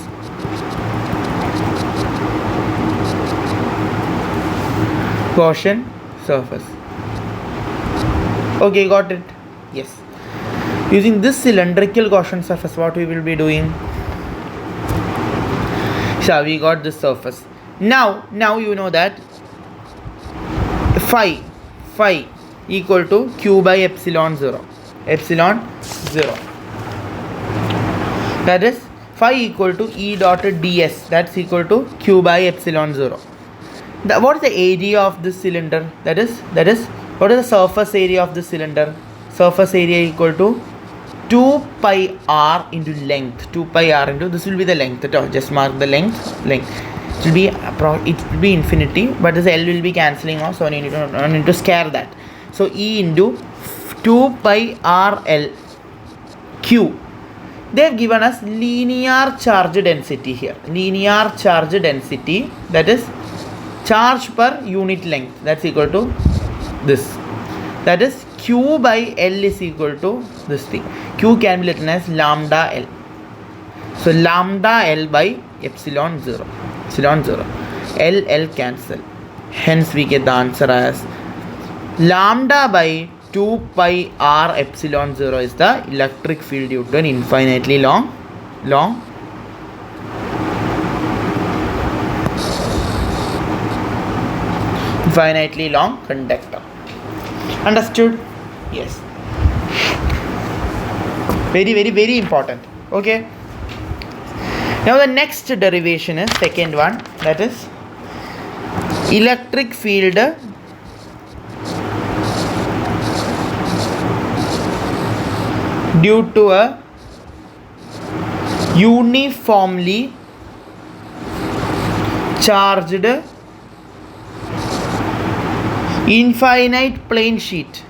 Okay, got it. Yes. Using this cylindrical Gaussian surface, what we will be doing? So we got this surface. Now you know that phi equal to Q by epsilon 0. That is phi equal to E dot ds. That's equal to Q by epsilon 0. What is the area of this cylinder? That is what is the surface area of this cylinder? Surface area equal to 2 pi r into length. 2 pi r into, this will be the length. Just mark the length. It will be infinity, but this L will be cancelling off, so I need to scare that. So E into 2 pi r L Q. They have given us linear charge density here. Linear charge density, that is charge per unit length, that's equal to this. That is Q by L is equal to this thing. Q can be written as lambda L. So lambda L by epsilon 0. Epsilon 0. L cancel. Hence we get the answer as lambda by 2 pi r epsilon 0 is the electric field due to an infinitely long conductor. Understood? Yes. Very, very, very important. Okay. Now the next derivation is second one, that is electric field due to a uniformly charged infinite plane sheet.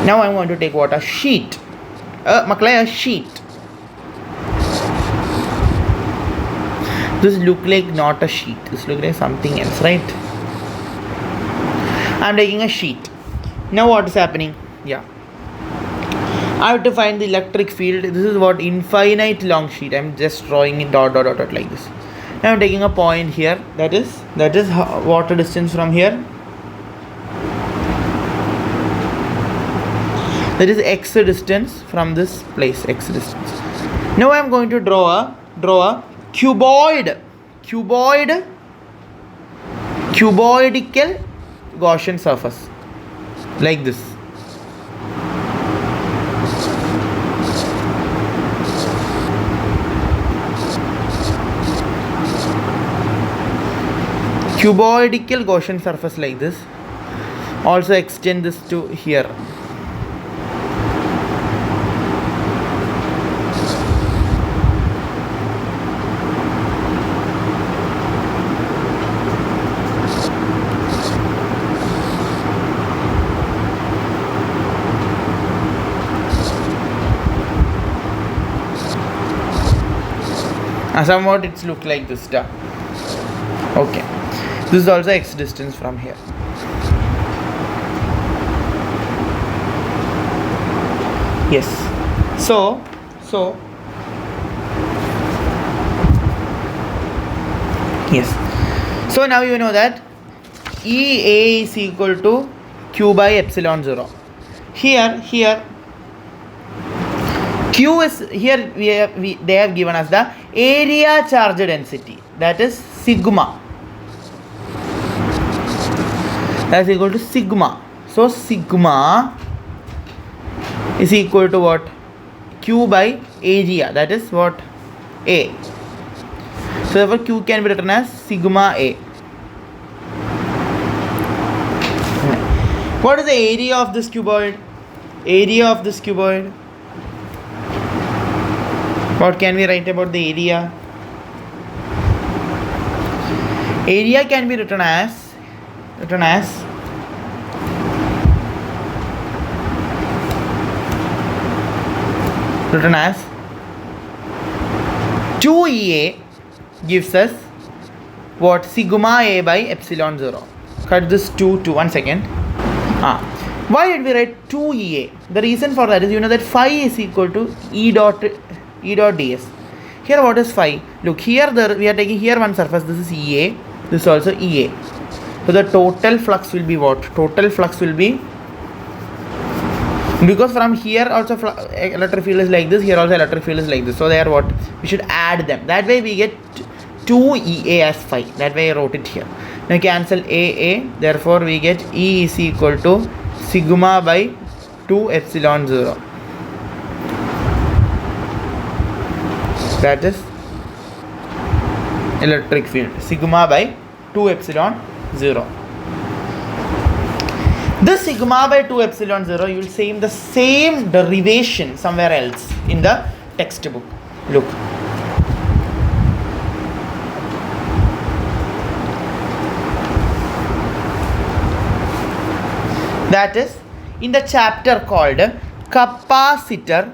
Now I want to take what? A sheet. A sheet. This look like not a sheet. This look like something else, right? I'm taking a sheet. Now what is happening? Yeah. I have to find the electric field. This is what infinite long sheet. I'm just drawing it dot like this. Now I'm taking a point here. That is water distance from here. That is x distance from this place. X distance. Now I am going to draw a cuboidal Gaussian surface like this. Cuboidal Gaussian surface like this. Also extend this to here. Somewhat it's look like this. Okay, this is also x distance from here. Yes. So yes. So now you know that EA is equal to Q by epsilon 0. Here Q is here. They have given us the area charge density, that is sigma. That is equal to sigma. So sigma is equal to what? Q by area, that is what? A. So therefore Q can be written as sigma A. What is the area of this cuboid? What can we write about the area? Area can be written as 2EA gives us what? Sigma A by epsilon 0. Cut this 2 to 1 second. Why did we write 2EA? The reason for that is you know that phi is equal to E dot ds. Here what is phi? Look here, we are taking here one surface. This is EA. This is also EA. So the total flux will be what? Total flux will be, because from here also electric field is like this, here also electric field is like this. So they are what? We should add them. That way we get 2EA as phi. That way I wrote it here. Now cancel AA. Therefore we get E is equal to sigma by 2 epsilon 0. That is electric field, sigma by 2 epsilon 0. This sigma by 2 epsilon 0, you will see the same derivation somewhere else in the textbook. Look. That is in the chapter called capacitor.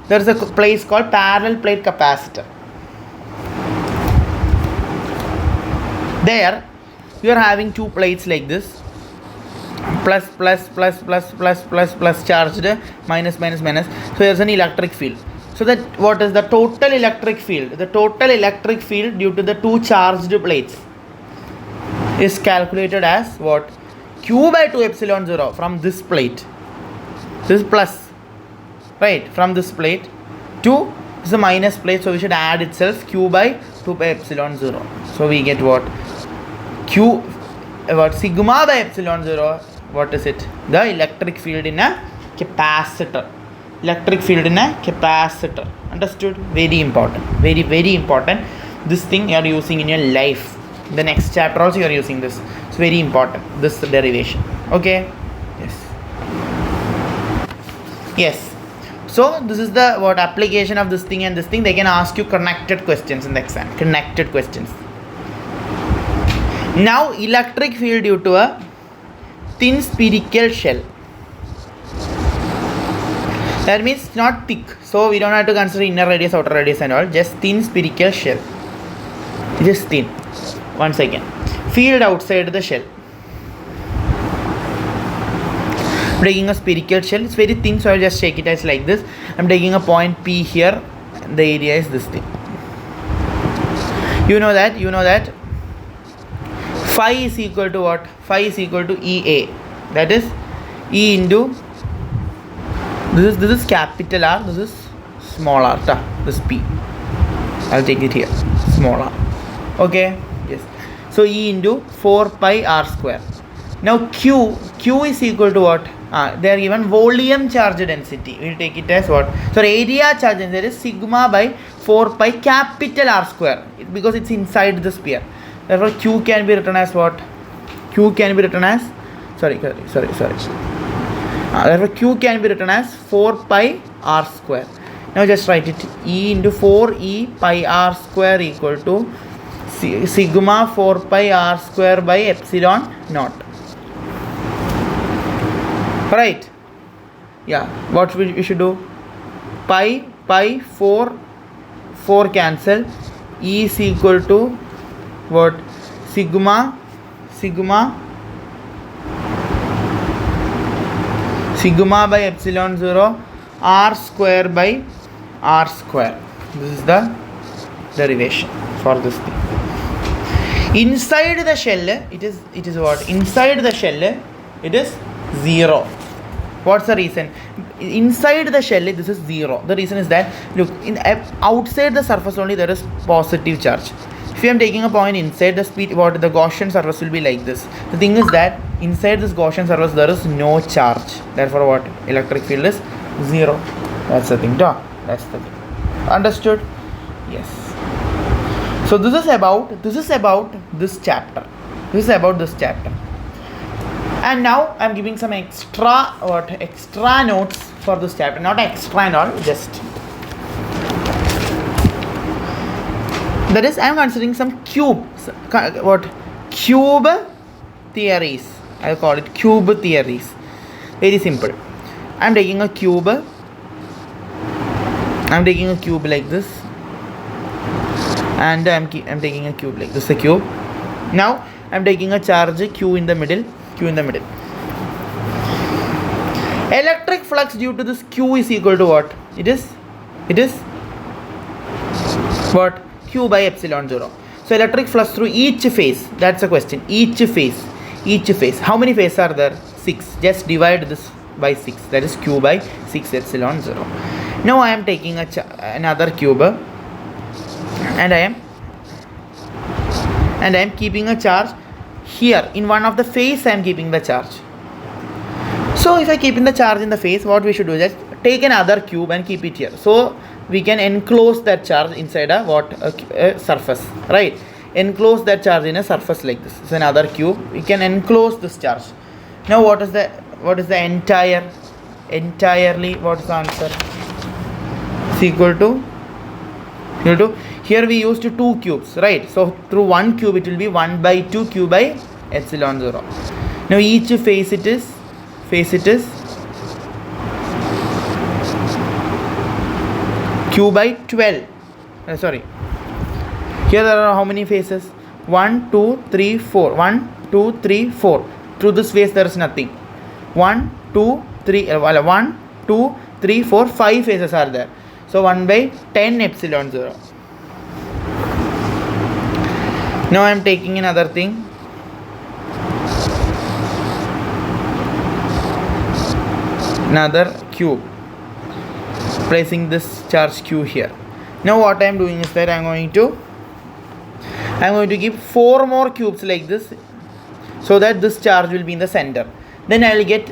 There is a place called parallel plate capacitor. There you are having two plates like this, plus charged, minus. So there is an electric field. So that what is the total electric field? The total electric field due to the two charged plates is calculated as what? Q by 2 epsilon 0 from this plate. This is plus, right? From this plate to this is a minus plate, so we should add itself Q by 2 by epsilon 0. So we get what? Q, what? Sigma by epsilon 0. What is it? The electric field in a capacitor. Electric field in a capacitor. Understood? Very important. Very important. This thing you are using in your life. The next chapter also you are using this. It's very important, this derivation. Okay? Yes. So this is the what application of this thing and this thing. They can ask you connected questions in the exam. Connected questions. Now electric field due to a thin spherical shell. That means not thick. So we don't have to consider inner radius, outer radius and all. Just thin spherical shell. Just thin. Once again. Field outside the shell. I'm taking a spherical shell. It's very thin, so I'll just shake it as like this. I'm taking a point P here. And the area is this thing. You know that phi is equal to what? Phi is equal to EA. That is E into this is capital R, this is small r, this P. I'll take it here, small r. Okay, yes. So E into 4 pi r square. Now Q is equal to what? They are given volume charge density. We'll take it as what? So area charge density is sigma by 4 pi capital R square, because it's inside the sphere. Therefore Q can be written as what? Q can be written as therefore Q can be written as 4 pi r square. Now just write it. E into 4 pi r square equal to sigma 4 pi r square by epsilon naught. Right? Yeah. What we should do? Pi 4 cancel. E is equal to what? Sigma by epsilon 0 r square by r square. This is the derivation for this thing. Inside the shell it is what? Inside the shell it is 0. What's the reason? Inside the shell this is 0. The reason is that, look, outside the surface only there is positive charge. If I am taking a point inside the speed, what the Gaussian surface will be like this. The thing is that inside this Gaussian surface there is no charge. Therefore what? Electric field is 0. That's the thing. That's the thing. Understood? Yes. So this is about this chapter. And now I am giving some extra notes for this chapter. Not extra and all, just. That is, I am considering some cube theories. I call it cube theories. Very simple. I am taking a cube. Like this, and I'm taking a cube like this. A cube. Now I am taking a charge Q in the middle. Electric flux due to this Q is equal to what? It is what? Q by epsilon 0. So electric flux through each phase. That's the question. Each phase. How many phases are there? 6. Just divide this by 6. That is Q by 6 epsilon 0. Now I am taking another cube, and I am keeping a charge here. In one of the phase I am keeping the charge. So if I keep in the charge in the phase, what we should do is just take another cube and keep it here. So we can enclose that charge inside a surface, right? enclose that charge in a surface like this. It's another cube. We can enclose this charge. Now what is the entirely, what is the answer? It's equal to here we used 2 cubes, right? So through 1 cube it will be 1 by 2 q by epsilon 0. Now each face it is q by 12. Here there are how many faces? 1 2 3 4. 1 2 3 4. Through this face there is nothing. 1 2 3 1 2 3 4 5 faces are there. So 1 by 10 epsilon 0. Now I am taking another thing. Another cube. Placing this charge q here. Now what I am doing is that I am going to give 4 more cubes like this, so that this charge will be in the center. Then I will get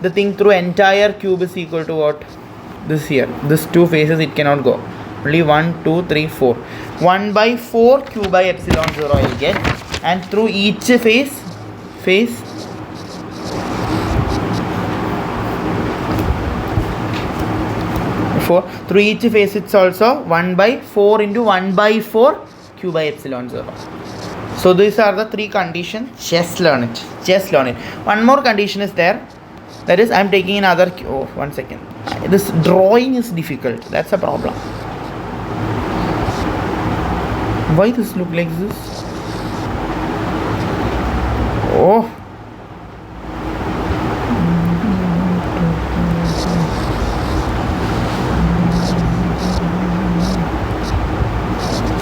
the thing through entire cube is equal to what? This here. This 2 faces it cannot go. Only 1 2 3 4. 1 by 4 q by epsilon 0 I will get, and through each face through each face it's also 1 by 4 into 1 by 4 q by epsilon 0. So these are the 3 conditions. Just learn it. One more condition is there. That is, I am taking another one second. This drawing is difficult. That's a problem. Why this look like this? Oh.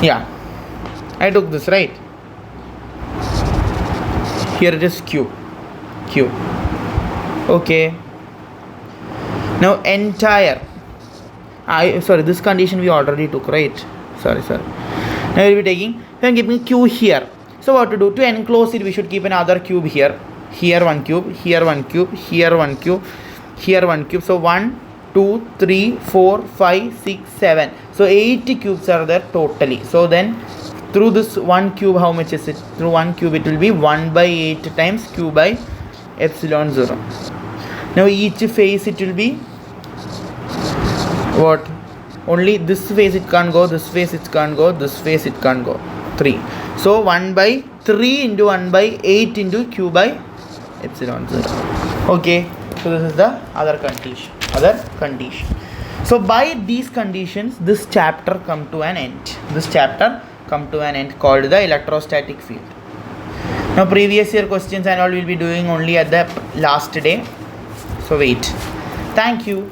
Yeah, I took this, right? Here it is q. Okay. Now entire. This condition we already took, right? Sorry. Now we will be taking. We are keeping q here. So what to do? To enclose it, we should keep another cube here. Here 1 cube. Here 1 cube. Here 1 cube. Here 1 cube. So 1 2 3 4 5 6 7. So 8 cubes are there totally. So then through this 1 cube, how much is it? Through 1 cube it will be 1 by 8 times q by epsilon 0. Now each face it will be what? Only this face it can't go, this face it can't go, this face it can't go. 3. So 1 by 3 into 1 by 8 into q by epsilon 0. Okay. So this is the other condition. So by these conditions, this chapter come to an end. Called the electrostatic field. Now previous year questions and all will be doing only at the last day. So wait. Thank you.